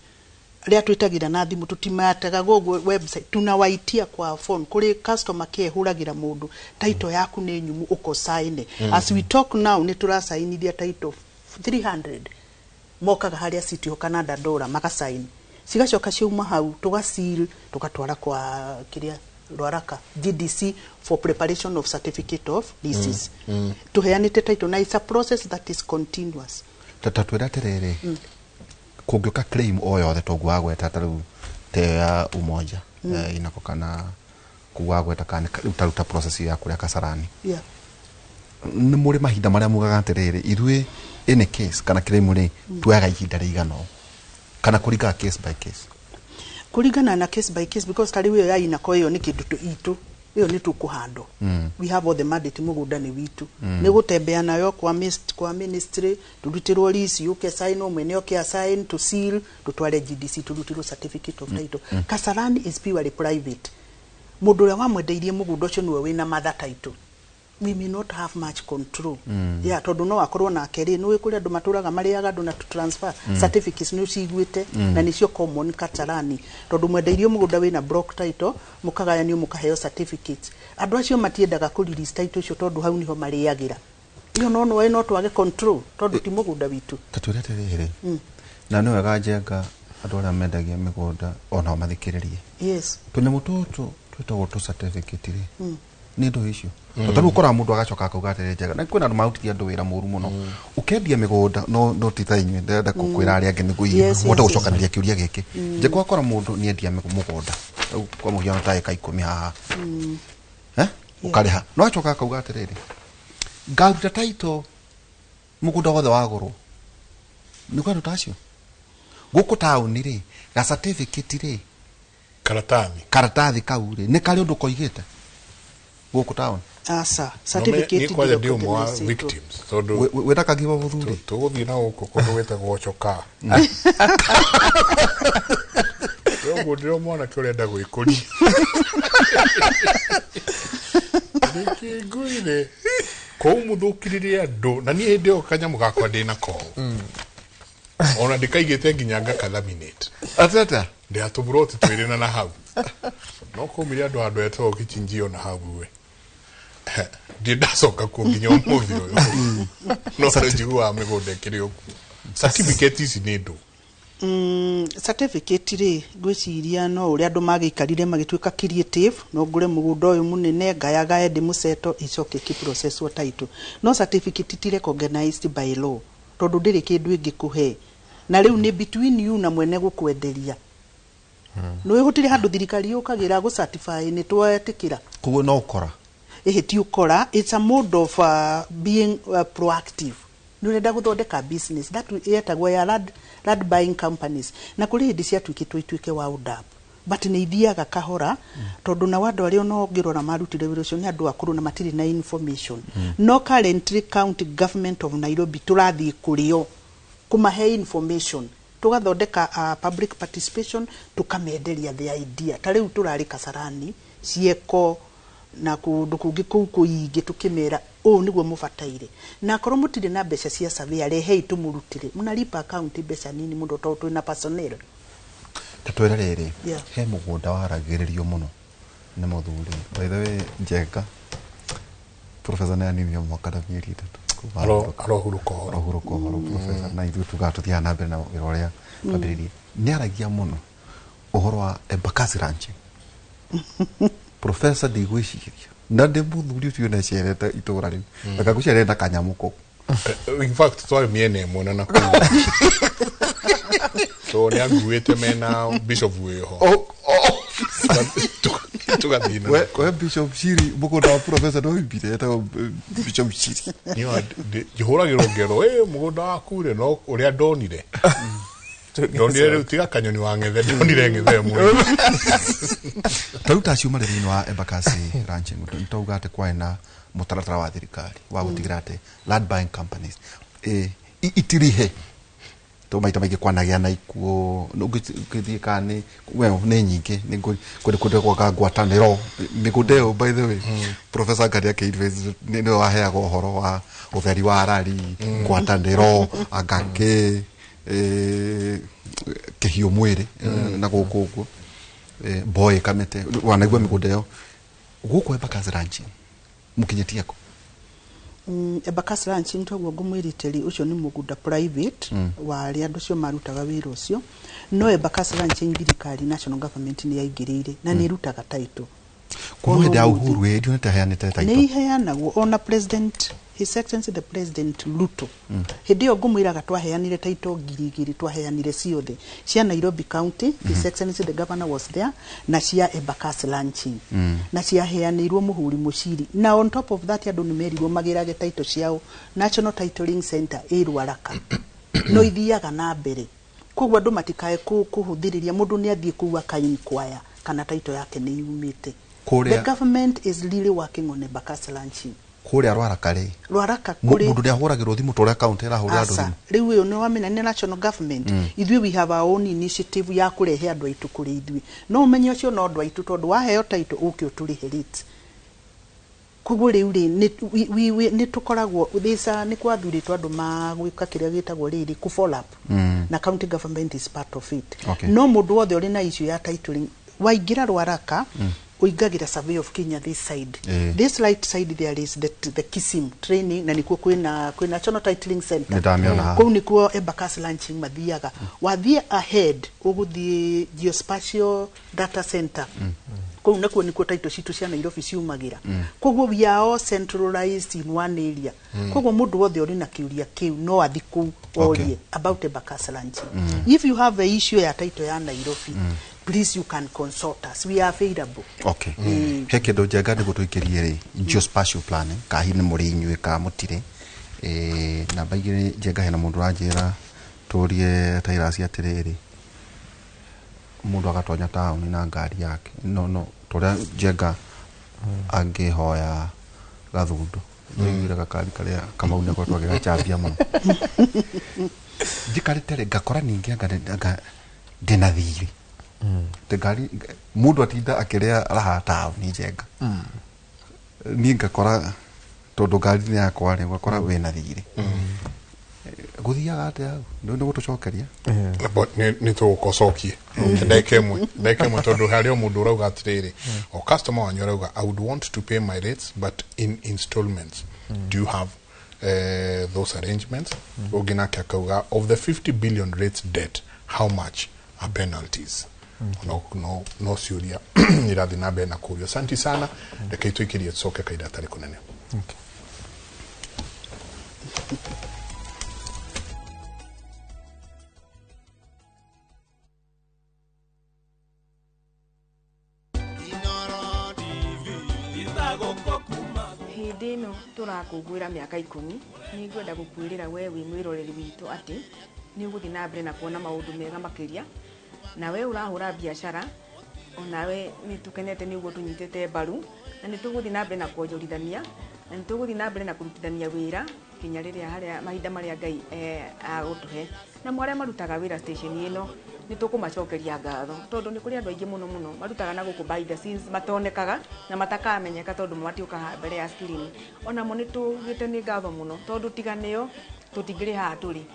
Ria twitagira na thimu tutimataga gogo website tunawaitia kwa phone kuri customer care huragira mundu title yaku ni nyumu uko sign. As we talk now ni tura sign dia title 300. Mokaga haria city ho Canada dollar maka sign. Sigacoka ciuma hau tugasil tukatwara kwa kiria Rwaraka GDC for preparation of certificate of leases. Tuheanite title na it's a process that is continuous. Tatwira terere. Kugioka claim oyo the togwa gweta taru te ya umoja inakokana kugwagweta kana utaruta process ya kuria Kasarani. Yeah. Ni muri mahinda maria mugaga terere irue in a case kana claim ri tuaga ihinda rigano. kana kuriga case by case? Kurigana na case by case, because tari wiyo ya inako iyo ni kindu itu iyo ni tukuhando. We have all the mandate mugunda ni witu. Ni gutembea nayo kwa ministry, turutirwo lisi uke sign umene uke assign to seal, tutware GDC turutirwo certificate of title. Kasarani is purely private. Mundu ya wamwendeirie mugunda ucio niwe wina mother title. We may not have much control. Yeah, tondu no akorwo na keri no wikuri andu maturaga mariaga andu na transfer certificates no ciguite na nicio common Kasarani. Tondu mwendeirio mugunda wina block title mukagayanio mukaheo certificates. Andu acio matiendaga ku release title icio tondu hau niho mariagira. Iyo no twage control tondu ti mugunda witu. Taturete riri. Na no wega njenga andu aria mendagia migunda ona mathikiririe. Yes. Tunyamu tutu twitagwo tu certificate ri. Ni ndo icio. Tondũ ukora mundu agacoka akauga atĩrĩ njega na kwĩna andũ mahutirie andũ wĩra mũru mũno ukendia mĩgũnda no ti ta inyuĩ ndenda kũkwĩra arĩa angĩ nĩguo ũhote gũcokanĩria kĩũria gĩkĩ njĩkwa akora mũndũ nĩendia mũgũnda kwa mũhiano ta eka 10 haha ũkarĩha no acoka akauga atĩrĩrĩ ngaruta title mũgũnda wothe wagũrwo nĩ kwa andũ ta acio gũkũ taũni rĩ ga certificate rĩ karatathi kau rĩ nĩ karĩ ũndũ koigĩte gũkũ taũni asa certificate ni kwa ndio mwa victims tondu weta kagiba buthuri tuguthii na guku kundu wete gwocoka yo ndio mwana kirenda gwikuria nikiguire ko muthukiririe andu na ni ndio kanyamu gakwa ndina ko ona ndikaigite nginya ngakathaminate atata ndia tuburoti twirina na hau no kumiria andu etwo gichinjio na hau we ndidacoka kunginya umuthi uyu no njigua migunda kiri oku certificate ici ni ndu certificate ri gwiciria no uri andu magikarire magituika creative no ngure mugunda uyu munene ngayaga ende museto icoke ki process wa title no certificate ti recognized by law tondu ndiri kindu ingikuhe na riu ni between you na mwene gukwenderia no ihutire handu thirikari yukagira go certify ni twetikira kugo no ukora ti ukora it's a mode of being proactive nurenda guthondeka business that yetagwo ya land buying companies na kuri hindi cia twike wa udap but ni ithiaga kahora tondu na wandu ario no ngirora marutire wira ucio ni andu akuru na matiri na information no currently county government of Nairobi turathi kurio kumahe information tugathondeka public participation tukamenderia the idea tariu turari Kasarani cieko na kundu kungi kuingi tukimera niguo mubataire na korwo mutire na mbeca cia survey rehe itumurutire munalipa account mbeca nini mundu to na personnel tatwera riri he mugunda waragiririo muno ni muthuri by the way njenga professor nani ni mwaka da mieri itatu arohuruko professor na ithu tugatuthia na mbere na wira uria twambiririe ni aragia muno uhoro wa Embakasi Ranch professor digwiciria na de muthuri ucio na cereta itura riu akagucereta kanyamuko in fact twari miene mona na ku so ni anguete mena bishop weho tugathina we bishop Shiri mugunda wa professor no ibire eta bishop Shiri ni wa johoragiro ngero mugunda waku ri no uria ndonire ndonire riu tiga kanyoni wa ngethe ndonire ngethe mwe tauta ciuma thini wa Embakasi Ranch ntauga ate kwaina mutaratara wa thirikari wa gutigira ate land buying companies itirihe to maita maige kwanagia na ikuo ngithie kani we ne nyingi ni kunde kwa ngwataniro migundeo by the way professor Garia Keidves ni waheaga uhoro wa utheri wa rari ngwataniro agake kehio mwiri na guku boy kamete wanaigwa migundeo guku Embakasi Ranch mukinyetia ko Embakasi Ranch ntogwo ngumwiriteri ucio ni mugunda private wa ria andu cio marutaga wira ucio no Embakasi Ranch thirikari national government ni yaingirire na ni rutaga title kwa nda uhuru ndio nitaheanite title ni heanagwo ona president His Excellency the President Ruto hindi yo ngumwiraga twaheanire title ngirigiri twaheanire ciothe cia Nairobi County His Excellency the Governor was there na cia Embakasi Ranch na cia heanirwo muhuri muciri na on top of that andu nimerirwo magirage title ciao National Titling Center Ruaraka no ithiaga na mbere kugwa ndo matikae kuhuthiriria mundu ni athie kuwa kainquire kana title yake ni yumite. The government is really working on Embakasi launching. Kuria Rwaraka kuri mundu ni ahuragirwo thimu toria county ra hurira andu thimu. Riu uyu ni wamenya ni national government. Ithui we have our own initiative ya kurehe andu aitu kuri ithui. No umenye ucio no andu aitu tondu waheo title uki uturihe rate. Koguo riu ri ni tukoragwo thisa ni kwathuritwo andu magwika kiria gitagwo riri ku follow up na county government is part of it. No mundu wothe uri na issue ya titling waingira Rwaraka uigagira survey of Kenya this side. This right side there is the Kisim training na nikuo kwina National Titling Center. Kwa nikuo Embakasi launching mathiaga. Wathie ahead uguthie Geospatial Data Center. Kwa nikuo title citu cia Nairobi ciumagira. Koguo we are all centralized in one area. Koguo mundu wothe uri na kiuria kiu no athiku orie about Embakasi launching. If you have a issue ya title ya Nairobi, please you can consult us. We are available. Okay. Heke do jaga de gutuikirie ri geospatial planning ka hini muri inywe ka mutire na baigire jaga hena mundu ranjira turie tairasi atiriri mundu agatonya town na ngari yake no turia jaga angihoya gathundu ngiwira gakari karia kama une kwa twagera chambia muno jikarite ngakora ningi anga ndina thiri tegari mundu atinda akiria rahata ni jenga ni ngakora tondu ngari ni yakwa ni ngakora wena thiri guthiaga atia ndo gutucokeria ni tugucokie ndekemwe tondu hario mundu urauga atiriri o customer wanyu urauga I would want to pay my rates but in installments. Do you have those arrangements? Ogina kakauga of the 50 billion rates debt, how much are penalties? No siuria irathi na bena kurio. Asante sana reke tuikirie tsoke kaida tari kunene. Hindino turakungwira miaka 10 ni ngwenda gukwirira we wi mwiroreri witu ati ni uguthi na mbere na kuona maundu mega makiria na we urahura biashara onawe ni tukenete ni uguo tunyitete mbaru na ni tuguthi na mbere na kuonjorithania na ni tuguthi na mbere na kurutithania wira kinya riria haria mahinda maria Ngai agutuhe na mwaria marutaga wira station ino ni tukumacokeria ngatho tondu ni kuri andu aingi muno marutaga na guku by the scenes matonekaga na matakamenyeka tondu matiuka mbere ya screen ona mo ni tugite ni ngatho muno tondu tiganio tutigire ha turi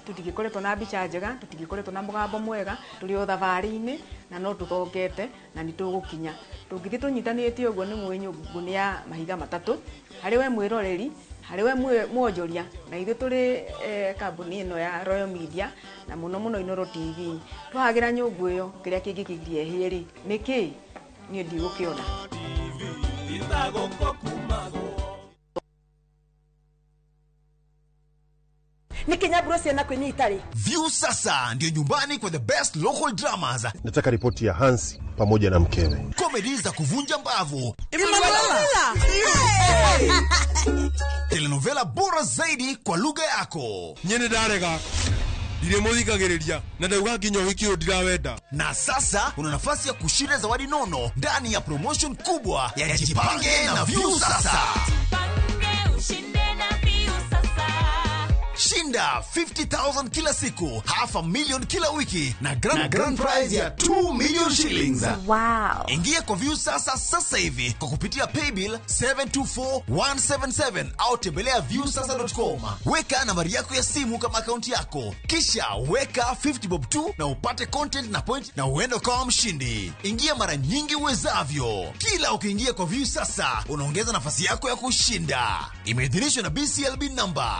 tutigikoretwo na mbica njega tutigikoretwo na mugambo mwega turi o thabari-ini na no tuthongete na ni tugukinya tungithi tunyitanite uguo ni mwinyungu ni ya mahiga matatu hari we mwiroreri hari we mwonjoria na ithu turi kambuni ino ya Royal Media na muno Inoro TV twagira nyungu iyo kiria kingikigirie hiri niki ni ndigukiona ni Kenya Bros na kwenye Itali. View sasa ndio nyumbani kwa the best local dramas. Nataka ripoti ya Hansi pamoja na mkewe. Comedy za kuvunja mbavu. Telenovela bora zaidi kwa lugha yako. Nyene darega. Dire muthikagiriria na ndauga nginya wiki ndirawenda. Na sasa una nafasi ya kushinda zawadi nono ndani ya promotion kubwa ya Jipange na View sasa. Shinda 50,000 kila siku, $500,000 kila wiki na grand prize ya 2 million shillings. Wow. Ingia kwa View sasa hivi kwa kupitia paybill 724177 au tembelea viewsasa.com. Weka nambari yako ya simu kama akaunti yako, kisha weka 50 bob tu na upate content na point na uende kwa mshindi. Ingia mara nyingi uwezavyo. Kila ukiingia kwa View sasa unaongeza nafasi yako ya kushinda. Imeidhinishwa na BCLB number.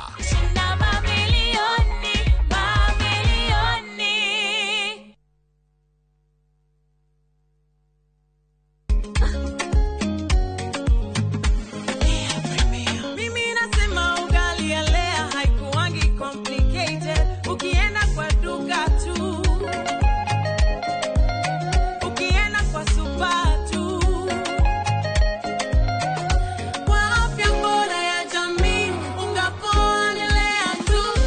Kwa afya bora ya jamii, ungapoa nilea tu.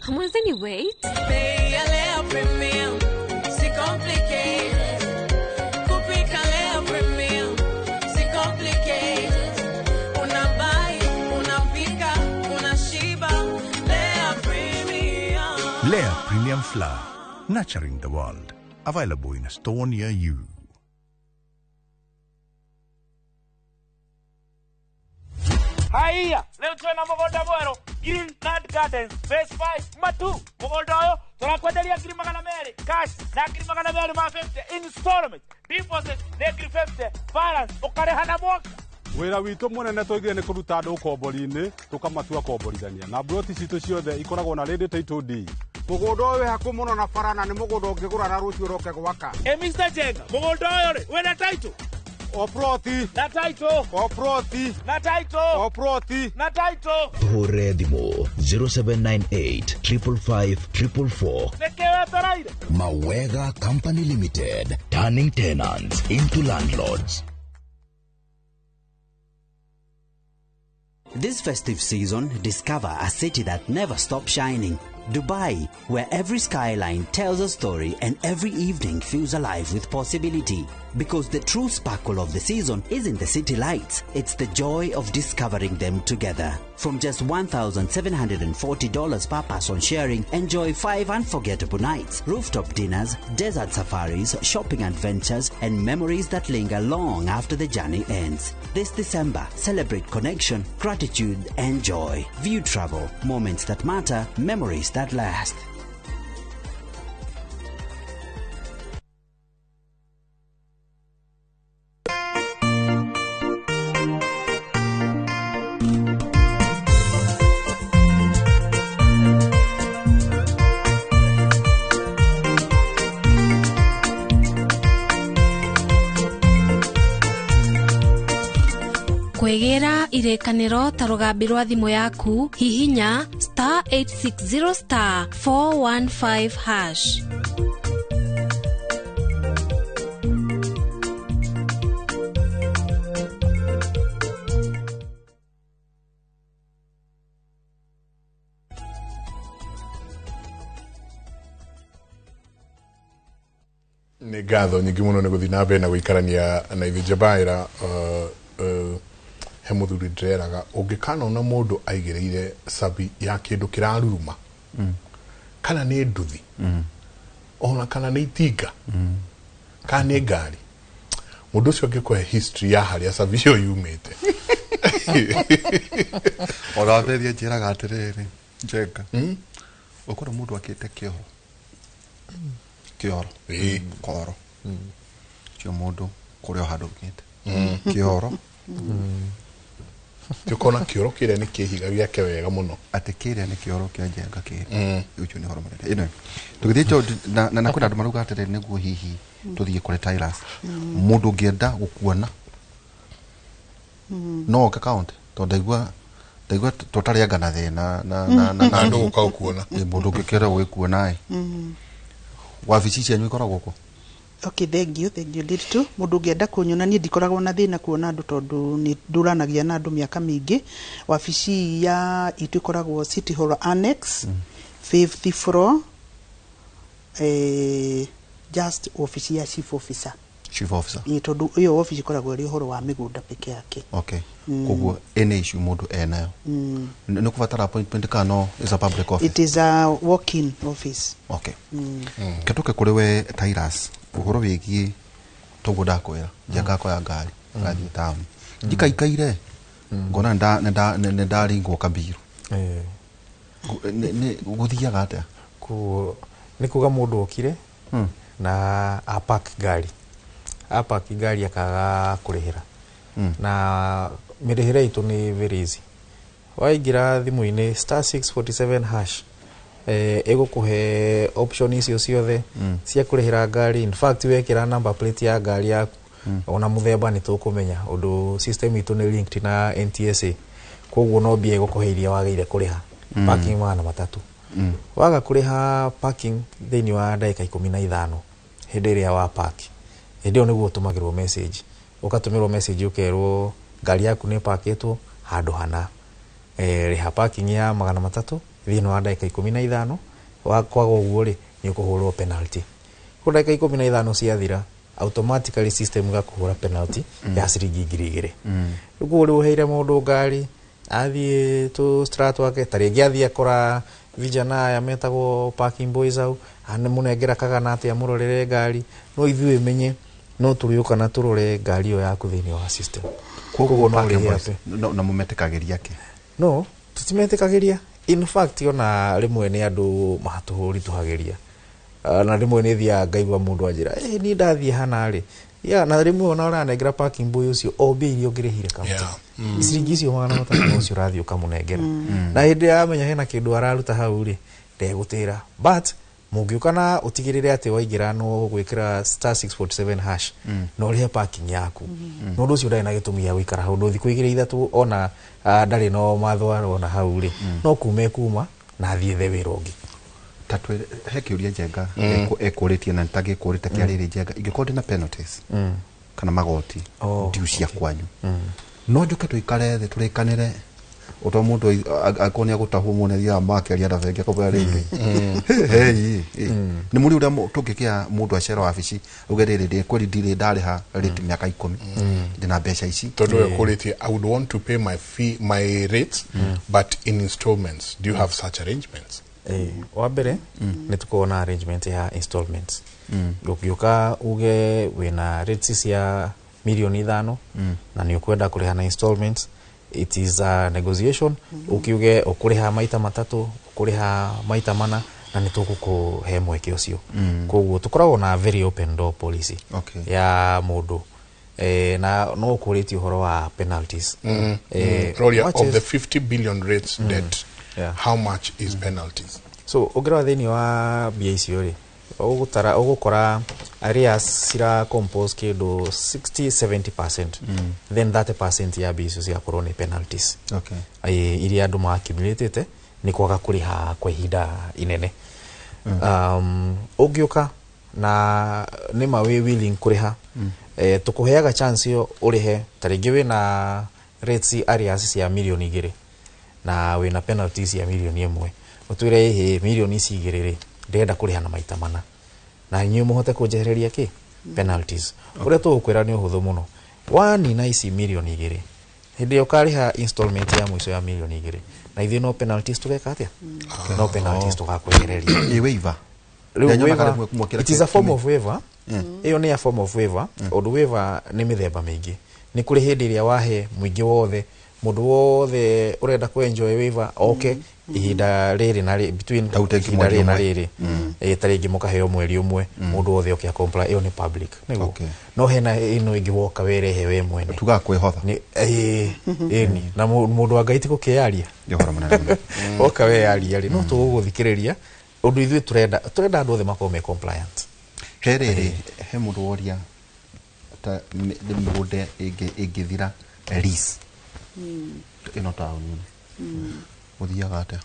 Hamwezeni wait. Bei ya Lea Premium, si complicated. Kupika Lea Premium, si complicated. Unabai, unapika, unashiba. Lea Premium. Lea Premium Flour, nurturing the world. Available in a store near you. Haya, leo tuna mugunda mweru Green Land Gardens Phase 5 Matu. Mugunda uyu turakwenderia ngiri magana meri cash na ngiri magana meri ma 50 installment deposit na ngiri 50 balance ukareha na mwaka. Wira witu munene twigire ni kuruta andu ukombori-ini tukamatua komborithania na broti citu ciothe ikoragwo na ready title deed. Mugunda uyu haku muno na barana ni mugunda ungigura na rucio roke gwaka. Mr. Jenga, mugunda uyu ri wina title Oproti na title Oproti na title Oproti na title Hore Dimo 0798 555 444. Nekewe taraire Mawega Company Limited, turning tenants into landlords. This festive season, discover a city that never stops shining. Dubai, where every skyline tells a story and every evening feels alive with possibility. Because the true sparkle of the season isn't the city lights, it's the joy of discovering them together. From just $1,740 per person sharing, enjoy 5 unforgettable nights, rooftop dinners, desert safaris, shopping adventures, and memories that linger long after the journey ends. This December, celebrate connection, gratitude, and joy. View travel, moments that matter, memories that last. Kwegera irekaniro ta rugambi rwa thimu yaku hihinya *860 *415#. Nĩ ngatho nyingĩ mũno nĩ gũthiĩ na mbere na gũikarania na ithuĩ Jabaira he muthuri ndĩreraga ũngĩkanona mũndũ aigĩrĩire cabi ya kĩndũ kĩraruruma kana nĩ nduthi ona kana nĩ itinga kana nĩ ngari mũndũ ũcio angĩkũhe history ya harĩa cabi ĩyo yumĩte ona mberia njĩraga atĩrĩrĩ Njenga ũkora mũndũ akĩte kĩoro koro cio mũndũ kũrĩa handũ ngĩte kĩoro tukona kioro kĩrĩa nĩ kĩhiga gĩake wega mũno atĩ kĩrĩa nĩ kĩoro kĩa Njenga kĩrĩa ucio nĩ horo mũnene ino tũgĩthiĩ na kwĩna andũ maruga atĩrĩrĩ nĩguo hihi tũthiĩ kũrĩ Tyras mũndũ ũngĩenda gũkuona no oke count tondũ ndaigua tũtarĩanga na thĩna na andũ gũka gũkuona mũndũ ũngĩkĩenda gũgĩkuona wabici cianyu ikoragwo kũ? Okay, thank you Ndiritu. Mundu ngienda kunyona nie ndikoragwo na thina kuona andu tondu ni nduranagia na andu miaka mingi. Wabici ya itu ikoragwo City Hall Annex 5th floor, just office ya chief officer. Chief officer. Tondu iyo office ikoragwo ri uhoro wa migunda peke yake. Okay. Koguo any issue mundu enayo. Nĩ kubatara appointment kana is a public office? It is a walk-in office. Okay. Ketuke kuri we Tyras uhoro wigie togo ndakwira njaka ya ngari ngathi town ndikaikaire ngona ndaringwo kabiru ne guthiaga atia ni kuga mundu okire na apark gari akaga kurihira na mirihira itu ni very easy waingira thimu-ini *647# igukuhe option icio ciothe cia kurihira ngari. In fact wekira number plate ya ngari yaku ona muthemba ni tukumenya undu system itu ni linked na NTSA, koguo no bia igukuhe iria wageire kuriha parking mana matatu waga kuriha parking thini wa ndagika 15 hindi iria wa park hindi oni guo tumagirwo message ukatumirwo message ukerwo ngari yaku ni parketwo handu hana riha parking ya $300 thino wa ndagika 15 kwaga uguo ri ni ukuhurwo penalty ko ndagika 15 ciathira automatically system gakuhura penalty ya ciringi 2,000 uguo ri uheire mundu ngari athie to strat wake taringi athie akora vijana ya metagwo parking boys au ane munengera kagana atia murorere ngari no ithuĩ menye no turiuka na turore ngari yo yaku thini wa system koguo no ri na mumetekagiria ke no tutimetekagiria in fact ona rimwe ni andu mahatuhuri tuhagiria na rimwe ni thia ngaigwa mundu anjira ni ndathie hana ri ya na rimwe ona oranengera parking boy ucio obe irio ngirihire kaunti ciringi icio 300 ucio rathio kamunengera na hindi amenya hena kindu araruta hau ri ndegutira but mungiuka na utigirire ati waingira no gwikira *647 hash no rihe parking yaku no ndu ucio ndai na gitumia gwikara hau nduthi kuigira ithatu ona ndari no mathwara ona hau ri no kuma na thie the wirongi tatwe hekiuria jenga ekuritie na ntagikurite kiarire jenga ingikodi na penalties kana magoti ndio cia kwanyu no njuke tuikare the turikanire uto mundu akonia gutahwo muneria make aria ndavenge kopera rindi hey ni muri uria tukikia mundu acera wabici ugerere de kweli ndire ndariha rate miaka 10 ndina mbeca ici tondu ekuritie I would want to pay my fee my rates but in installments. Do you have such arrangements? Wa mbere ni tukona arrangement ya installments ukiuka uge wina rates cia milioni 5 na ni ukwenda kuriha na installments it is a negotiation ukiuge ukuriha maita matatu ukuriha maita mana na ni tukukuhe mweke ucio koguo tukoragwo na very open door policy ya mundu na no ukuriti uhoro wa penalties Roria, of the 50 billion rates debt how much is penalties? So ugira thini wa BAC ori ugukora areas sira compose kindu 60-70% then 30% ya BAC cia korone penalties iria andu ma accumulated ni kwaga kuriha kwa ihinda inene ugiuka na ni mawe willing kuriha tukuheaga chance yo urihe taringi wina rates areas cia milioni 2 na wina penalties ya milioni 1 utwire he milioni 2 ndenda kuriha na maita mana na nyu muhote kujehereria ki penalties uria tukwira ni uhuthu muno wani na ici milioni 2 hindi ukariha installment ya mwisho ya milioni 2 na ithi no penalties tugeka atia no penalties tugakwehereria i waiver it is a form of waiver iyo ni a form of waiver odu waiver ni mithemba mingi ni kuri hindi iria wahe mwingi wothe mundu wothe urenda ku enjoy waiver ihinda riri na between ihinda riri na riri taringi mukaheo mweri umwe mundu wothe okia comply iyo ni public niguo no hena ino ingi woka werehe we mwene tugakwehotha ni na mundu angaiti kukiaria johora munene woka we yaria ri no tuguthikiriria undu ithui turenda andu othe makome compliant herere he mundu woria ta ni mugunde ingithira lease ino town uthiaga ata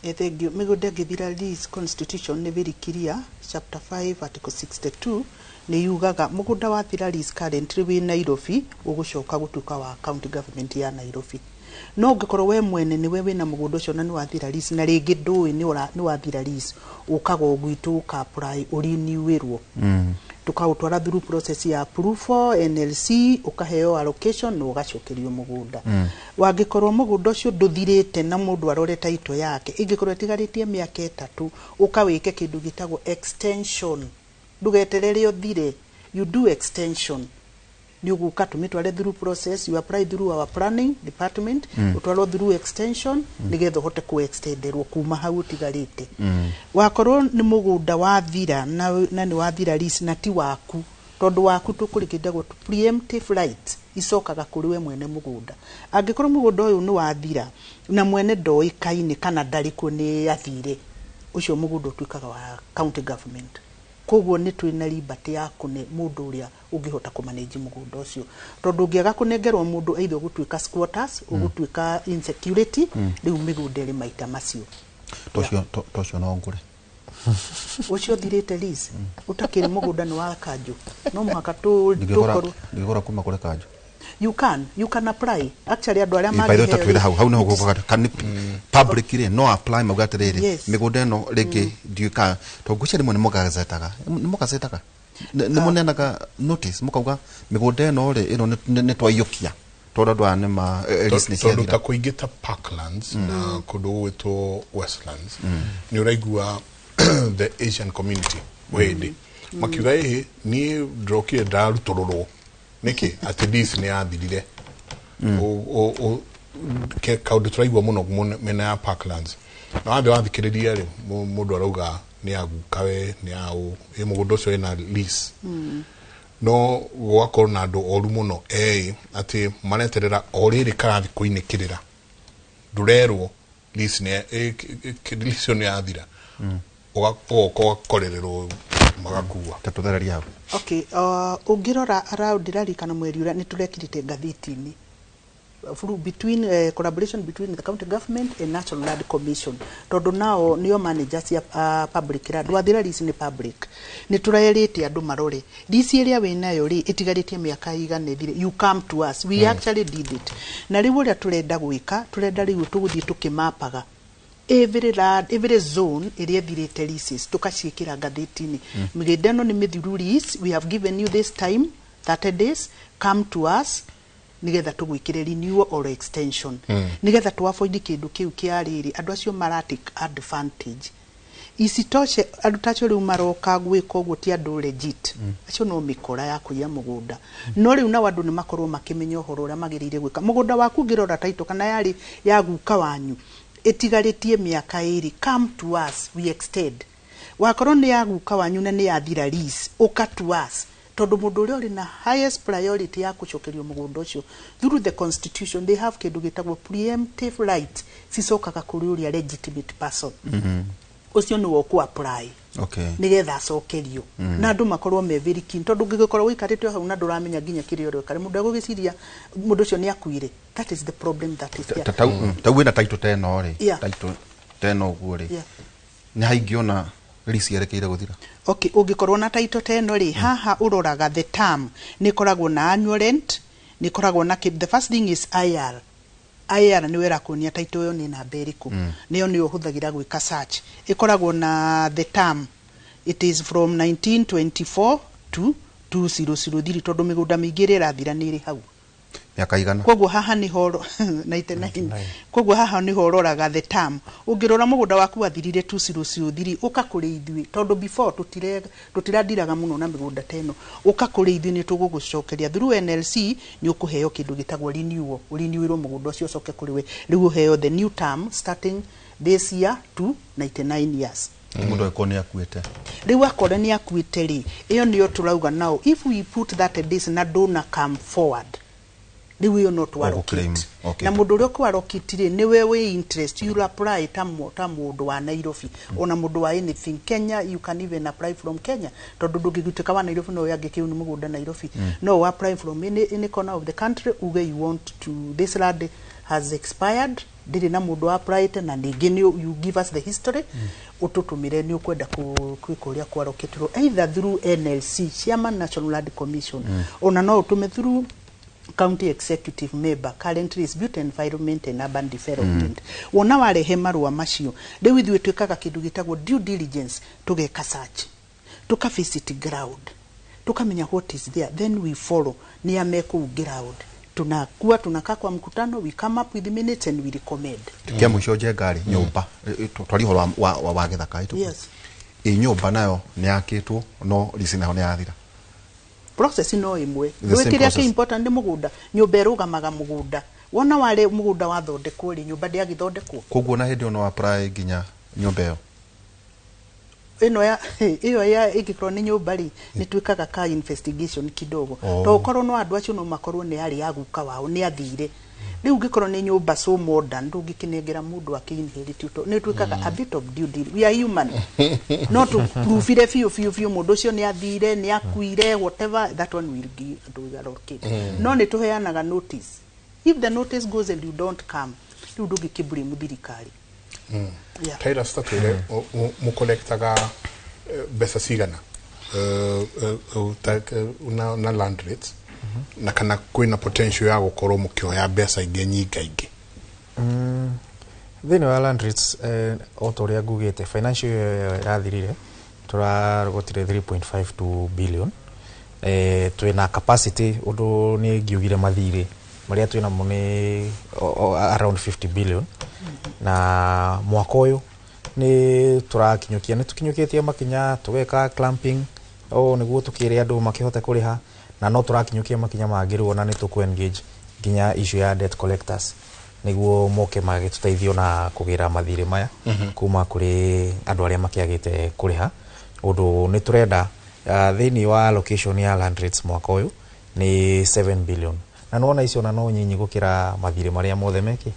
ethengio migode ngithira lease constitution ni very clear chapter 5 article 62 ni yugaga mugunda wa thira lease currently wi Nairobi ugucoka gutuka wa county government ya Nairobi no ngikoro we mwene ni we wina mugunda ucio na ni wa thira lease na ringi ndui ni wa thira lease ukago gwitu ka apply uriniwirwo tukautwara through process ya approval NLC ukaheo allocation no ugacokerio mugunda wangikorwo mugunda ucio nduthirite na mundu arore title yake ingikorwo tigaritie miaka 3 ukawike kindu gitagwo extension ndugeterere uthire you do extension ni uguka tumitware through process you apply through our planning department utwaro through extension nigetho hote ku extenderwo kuma hau tigarite wakorwo ni mugunda wa thira na ni wa thira lease na ti waku tondu waku tukurikindagwo preemptive right icokaga kuri we mwene mugunda angikorwo mugunda uyu ni wa thira na mwene ndoikaine kana ndariku ni athire ucio mugunda tuikaga wa county government koguo ni twina liberty ya kune mundu uria ungihota kumanage mugunda ucio tondu ngiaga kunengerwo mundu either gutuika squatters ugutuika insecurity riu migunda ri maita macio tocio no ngure ucio thirite lease utakire mugunda ni wa kanju no muhaka tu ndigora kuma kure kanju you can apply actually andu aria by the way tatwira hau no go kan public ire no apply magatiriri migunda no rege ndiuka to guchere mo nimugazetaga nimunenaga notice mukauga migunda no ri ino ni twayukia tondu andu ane ma business tondu ta kuingita parklands na kundu gwitwo westlands ni uraigua the Asian community wende makiuga ni ndrokire ndarutororo niki ati this ni athirire o ke kaundu turaigua muno mena ya parklands na wambe wathikiriria ri mundu arauga ni agukawe ni au mugundu ucio ina lease no gwakoro na andu oru muno ati mareterera oriri karathi kuinikirira ndurerwo lease ni athira ugakorererwo magakua tatuthararia hapo okay ungirora around irarikana mweri ura niturekirite ngathiti-ini between collaboration between the county government and National Land Commission tondu nao nio managers ya public land wathira risi ni public niturayerite andu marore risi ria winayo ri itigaritie miaka igana thire you come to us we actually did it na riu ria turenda gwika turenda riu tuguthie tukimapaga every zone iria thirite leases tukaciikira ngathiti-ini migenda no ni mithiru lease we have given you this time 30 days come to us nigetha tugwikire renewal or extension nigetha twavoid kindu kiu kiariri andu acio maratic advantage isitoshe andu tacio riu maroka gwika uguo ti andu legit acio no mikora ya kuya mugunda no riu na andu ni makorwo makimenya uhoro uria magirire gwika mugunda waku ngirora taito kana yari ya guka wanyu itigaritie miaka iri come to us we extend wakorwo ni ya guka wanyu na ni ya thira lease uka to us tondu mundu uria uri na highest priority ya kucokerio mugunda ucio through the constitution they have kindu gitagwo preemptive right cicokaga kuri uria legitimate person ucio ni wo ku apply nigetha acokerio na andu makorwo me very keen tondu ngigikorwo wikarite hau na nduramenya nginya kirio rio kare mundu agugiciria mundu ucio ni akuire that is the problem that is there tau ina taito teno ri taito teno guo ri ni haingiona risi yerekeire guthira okay ungikorwo na taito teno ri haha uroraga the term ni koragwo na annual rent ni koragwo na the first thing is IR ni wera kunia taito yo ni na beriku niyo ni uhuthagira gwika search ikoragwo na the term it is from 1924 to 2003 tondu migunda mingire rathira ni ri hau miaka igana koguo haha ni horo 99 koguo haha ni hororaga the term ungirora mugunda waku wathirire 2003 ukakuri ithui tondu before tutirandiraga muno na migunda teno ukakuri ithui ni tugugucokeria through NLC ni ukuheo kindu gitagwo renewal mugunda ucio ucoke kuri we riu uheo the new term starting this year to 99 years mundu ekoni akuite riu akore ni akuite ri iyo niyo turauga now if we put that this na dona come forward riu yo not allocate na mundu uria ku allocate ni we interest you apply tamundu wa Nairobi ona mundu wa anything Kenya you can even apply from Kenya tondu ndungigutuka wa Nairobi no yange kiu ni mugunda Nairobi no apply from any corner of the country uge you want to this land has expired ndiri na mundu apply na ningi you give us the history ututumire ni ukwenda kwikuria kwa allocate either through NLC Chairman National Land Commission ona no utume through county executive member currently is built environment and urban development wona warehe marua macio riu ithuĩ twikaga kindu gitagwo due diligence tugeka search tuka visit ground tukamenya what is there then we follow ni ameku ground tunakaa kwa mkutano we come up with the minutes and we recommend kia mwisho ngari nyumba twari horo wa githaka itu yes nyumba nayo ni yakitwo no risina ni yathira process no imwe gwikiria ke important ni mugunda nyumba erugamaga mugunda wona wale mugunda wathondekwo ri nyumba ndiagithondekwo koguo na hindi ono apply ginya nyumba yo iyo ya igikorwo ni nyumba ri ni twikaga ka investigation kidogo to ukorwo no andu acio no makorwo ni ari yaguka wao ni athire riu ngikorwo ni nyumba so modern ndungikinengera mundu akinheriti ni twikaga a bit of due diligence we are human not to prove ile few mundu ucio ni athire ni akuire whatever that one will give to allocate no ni tuheanaga notice if the notice goes and you don't come riu ndungikiburi muthirikari Taira statwire mukolektaga besa sigana na land rates na kana kwina potential ya gukorwo mukioya mbeca ingĩ nyingaingĩ thĩinĩ wa land rates o ta ũrĩa ngugĩte financial ĩrathirire tũrarogotire 3.52 billion twĩna capacity ũndũ nĩ ngiugire mathirĩ marĩa twĩnamo nĩ around 50 billion na mwaka ũyũ nĩ tũkinyũkĩtie makinya tũgeka clamping nĩguo tũkĩre andũ makĩhote kũrĩha na no tũrakinyũkia makinya mangĩ rĩu ona nĩ tũkũ engage nginya issue ya debt collectors nĩguo moke magĩtũteithio na kũgĩra mathirĩ maya kuma kũrĩ andũ arĩa makĩagĩte kũrĩha ũndũ nĩ tũrenda thĩinĩ wa allocation ya land rates mwaka ũyũ nĩ 7 billion na nona icio na no nyinyi gũkĩra mathirĩ marĩa mothe meke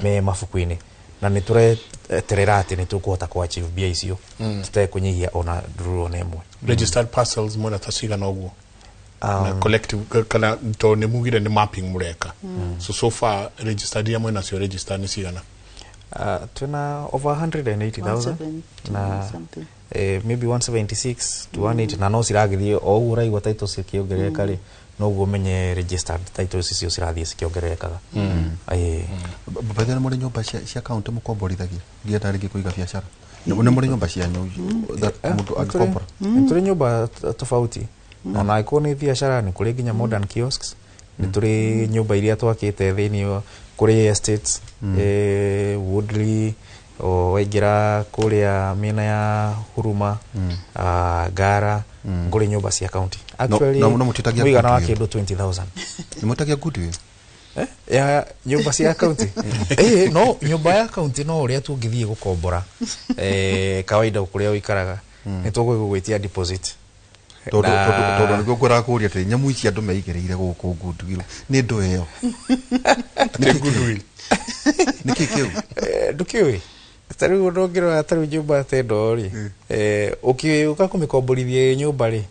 me mabuku-inĩ na nĩ tũreterera atĩ nĩ tũkũhota kũachieve mbia icio tũtekũnyihia ona ndururo na ĩmwe registered parcels mwena tacigana ũguo na collective kana to nĩ mugire nĩ mapping mureka so far registered ya mwena cio registered nĩ cigana twina over 180,000 na maybe 176 to 180 na no ciragithie o ũguo raigua titles cikiongerereka rĩ no guo menye registered titles icio cirathiĩ cikiongererekaga bado nĩ mũrĩ nyũmba cia county mũkomborithagia ngienda rĩngĩ kũiga biacara nĩ mũrĩ nyũmba cia mũndũ agĩkombora tũrĩ nyũmba tofauti ona ĩkorwo nĩ biacara nĩ kũrĩ nginya modern kiosks nĩ tũrĩ nyũmba iria twakĩte thĩinĩ kũrĩ estates Woodley o waingĩra kũrĩa mĩena ya Huruma Ngara ngũrĩ nyũmba cia county actually mũigana wa kĩndũ 20,000 nĩ mũtagia Goodwill ya nyũmba cia county no nyũmba ya county no ũrĩa tũngĩthiĩ gũkombora kawaida kũrĩa ũikaraga nĩ tũgũgwĩtia deposit tondũ nĩguo ngũrakũria atĩ nyamũ ici andũ meigĩrĩire gũkũ Goodwill nĩ ndũ ĩyo nĩ Goodwill nĩkĩ kĩu ndũkĩũĩ tarĩu ndũngĩrora tarĩu nyũmba tendo rĩ ũka kũmĩkomborithia nyũmba rĩ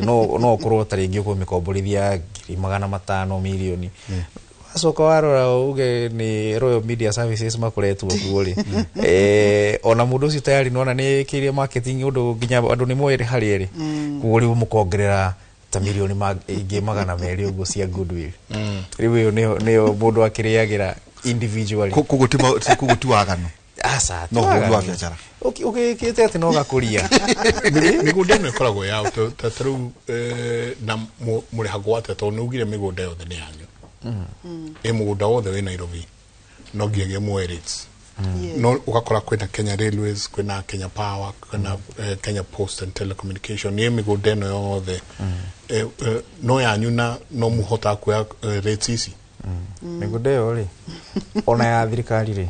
no ũkorwo ta rĩngĩ ũkũmĩkomborithia 500,000 milioni wacoka warora uge nĩ Royal Media Services makoretwo kuo rĩ ona mũndũ ũcio tayari nona nĩ kĩrĩa marketing ũndũ nginya andũ nĩ moere harĩa rĩ kuo rĩu mũkongerera ta milioni ingĩ 200 ũguo cia Goodwill rĩu ĩyo nĩyo mũndũ akĩrĩagĩra individually kũgũtiwagano asa no gwa biacara ukikite ati no gakuria migunda ĩno ĩkoragwo ya tarĩu na mũrĩhagwo atĩa tondũ nĩ ugire mĩgũnda yothe nĩ yanyu mũgũnda wothe wĩ Nairobi no nginya muoe rates no ugakora kwĩna Kenya Railways kwĩna Kenya Power kwĩna Kenya Post and Telecommunication nĩ mĩgũnda ĩno yothe no yanyu na no mũhota kuoya rates ici mĩgũnda ĩyo rĩ ona ya thirikari rĩ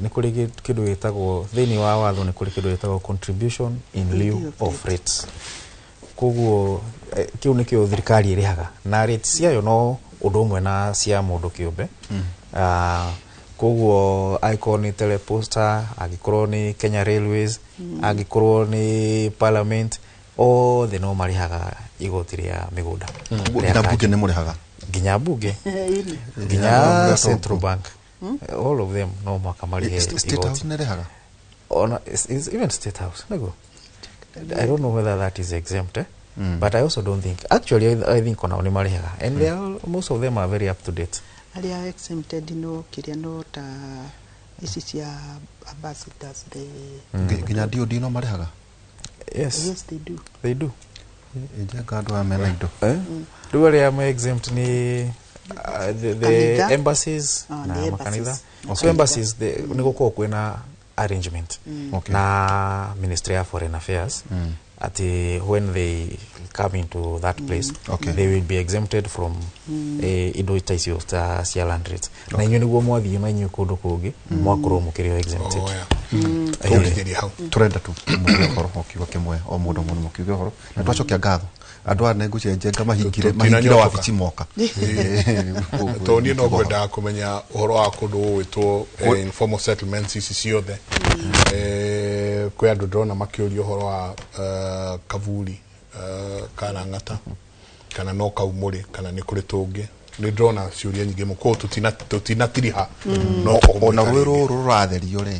nĩ kũrĩ kĩndũ gĩtagwo thĩinĩ wa watho nĩ kũrĩ kĩndũ gĩtagwo contribution in lieu of rates koguo kĩu nĩkĩo thirikari ĩrĩhaga na rates ciayo no ũndũ ũmwe na cia mũndũ kĩũmbe koguo angĩkorwo nĩ Teleposta angĩkorwo nĩ Kenya Railways angĩkorwo nĩ Parliament othe no marĩhaga igoti rĩa mĩgũnda nginya mbunge nĩ mũrĩhaga nginya mbunge nginya Central Bank all of them no makamari State House nĩrĩhaga even State House nago I don't know whether that is exempt but I also don't think actually I think ona marĩhaga and they are, most of them are very up to date aria exempted no kiria no ta ici cia ambassadors nginya DOD no marĩhaga yes they do njenga andũ amena indo rĩu arĩa me exempt ni the embassies na makanitha so embassies nĩ gũkorwo kwĩna arrangement na Ministry of Foreign Affairs ati when they come into that place they will be exempted from indo icio cia land rates na inyuĩ nĩguo mwathiĩ na inyuĩ kũndũ kũngĩ mwakorwo mũkĩrĩo exempted turenda tu mũndũ ũhoro ũkiuga kĩmwe o mũndũ mũkiuge ũhoro na twacokia ngatho andũ ane ngũcenjenga mahingire wabici moka to niĩ no ngwendaga kũmenya ũhoro wa kũndũ gwĩtwo informal settlements ici ciothe kwĩ andũ ndĩrona makĩũria ũhoro wa Kavuri Karang'ata kana no Kaumũrĩ kana nĩ kũrĩ tũngĩ nĩ ndĩrona ciũria nyingĩ mũko tutinatiriha no ona rũrũ rũratherio rĩ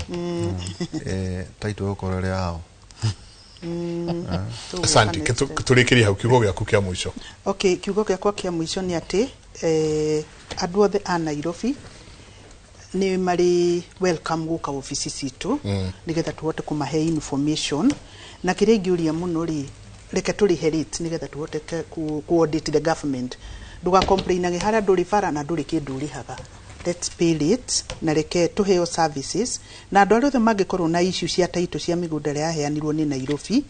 taito ũkorere hao Asante, tulikiria hau kiugo gyaku kia mwisho. Okay, kiugo gĩakwa kia mwisho ni ati andũ othe a Nairobi ni mari welcome guka ofisi citu nigetha tuhote kumahe information na kĩrĩa ingĩũria mũno ri reke tũrihe rate nigetha tuhote ku audit the government. Nduga complainage haria ndũrĩ bara na ndũrĩ kĩndũ ũrĩhaga. Let's pay it na reke tuheo services na andũ arĩa othe mangĩkorwo na issue cia title cia mĩgũnda ĩrĩa yaheanirwo ni Nairobi,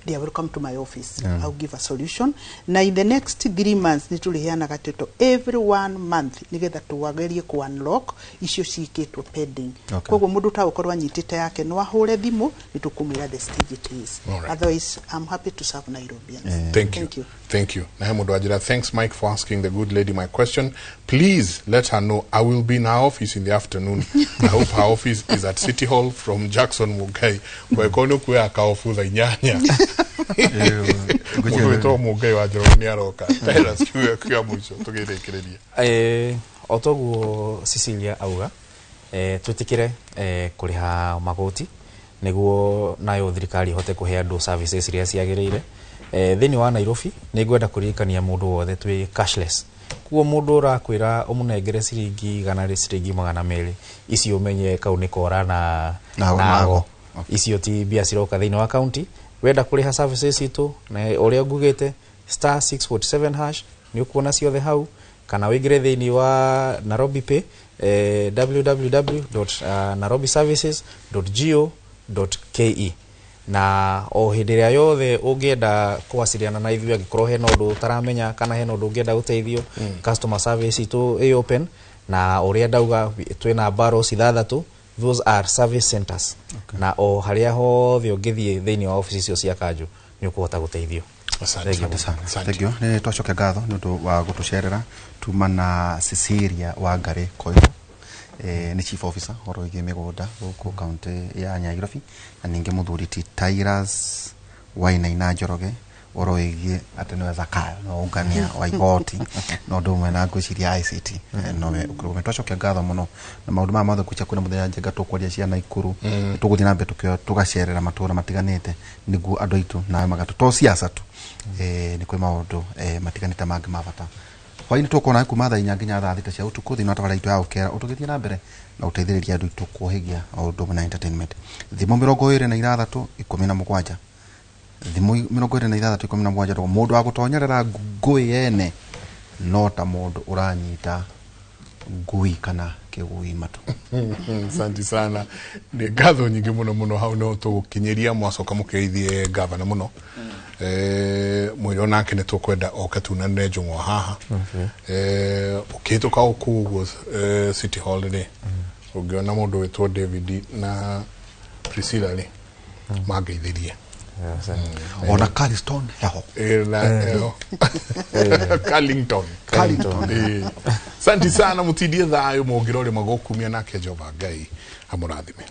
they will come to my office. I'll give a solution. Na in the next 3 months ni tuliheanaga title every 1 month nigetha tuwagerie ku unlock issue cikitwo pending. Koguo mundu ta ukorwo anyitite yake no ahure thimu ni tukumira the stage it is. Otherwise I'm happy to serve Nairobians. Thank you. Na mundu ajira, thanks Mike for asking the good lady my question. Please let her know I will be in her office in the afternoon. I hope her office is at City Hall from Jackson Mugai. Kwa kono kwa akaofu za inyanya. Mweto Mugai wa Jerome aroka. Tera siku kwa mwisho tugerekereria. Otoguo Cecilia auga twitikire kuriha magoti niguo nayo thirikari hote kuhe andu services iria ciagiriire. Thini wa Nairobi ni ngwenda kuririkania mundu wothe twi cashless. Kuo mundu urakwira umunengere ciringi igana ri ciringi 200 icio umenye kau ni kora na nago icio ti bia ciroka thini wa county. Wenda kuriha services itu na uria ngugite *647 hash ni ukuona ciothe hau kana wigire thini wa Nairobi Pay www.nairobiservices.go.ke na o hindiria yothe ungienda kuwasiliana na ithuĩ angikorwo hena undu utaramenya kana hena undu ungienda uteithio customer service itu e open na uria ndauga twina barrels 6 those are service centers na o haria hothe ungithie thini wa office icio cia kanju ni ukuhota guteithio. Asante sana. Thank you. Ni twacokia ngatho ni undu wa gutucerera tuma na Cecilia Wangari Koiro ni chief officer horo igi migunda guku county ya Nairobi na ninge muthuri ti Tyrus Wainaina Njoroge horo igi atene Zakayo no ungania wa igoti no ndume na ngwiciria ICT no we ukuru twacokia ngatho muno na maundu ma mothe kucha kuna muthenya njenga tukwaria cia Naikuru tuguthi na mbe tugacerera matura matiganite niguo andu aitu na magatu to siasa tu ni kwe maundu matiganite mangi mabata hwaini tukona kuma thaa 4 nginya thaa 6 cia utuku thina tabara itu ya ukera utugithia na mbere na uteithiriria andu itu kuhigia maundu na entertainment. Thimu 23 17 thimu 23 17 ndo mundu wa gutonyerera ngui yene no ta mundu uranyita ngui kana kigui matu. Asante sana. Ni ngatho nyingi muno hau no tukinyiria mwacoka mukeithie gavana muno. Mwiro nake ne tukwenda okatuna nejungwa haha. Ukituka okugo City Hall ni ugiona mundu wetwo David na Priscilla ni mageithirie. Ona Carlington yaho. Carlington. Asante sana mutidie thayo mugirore magokumia nake Jehova Ngai amurathime.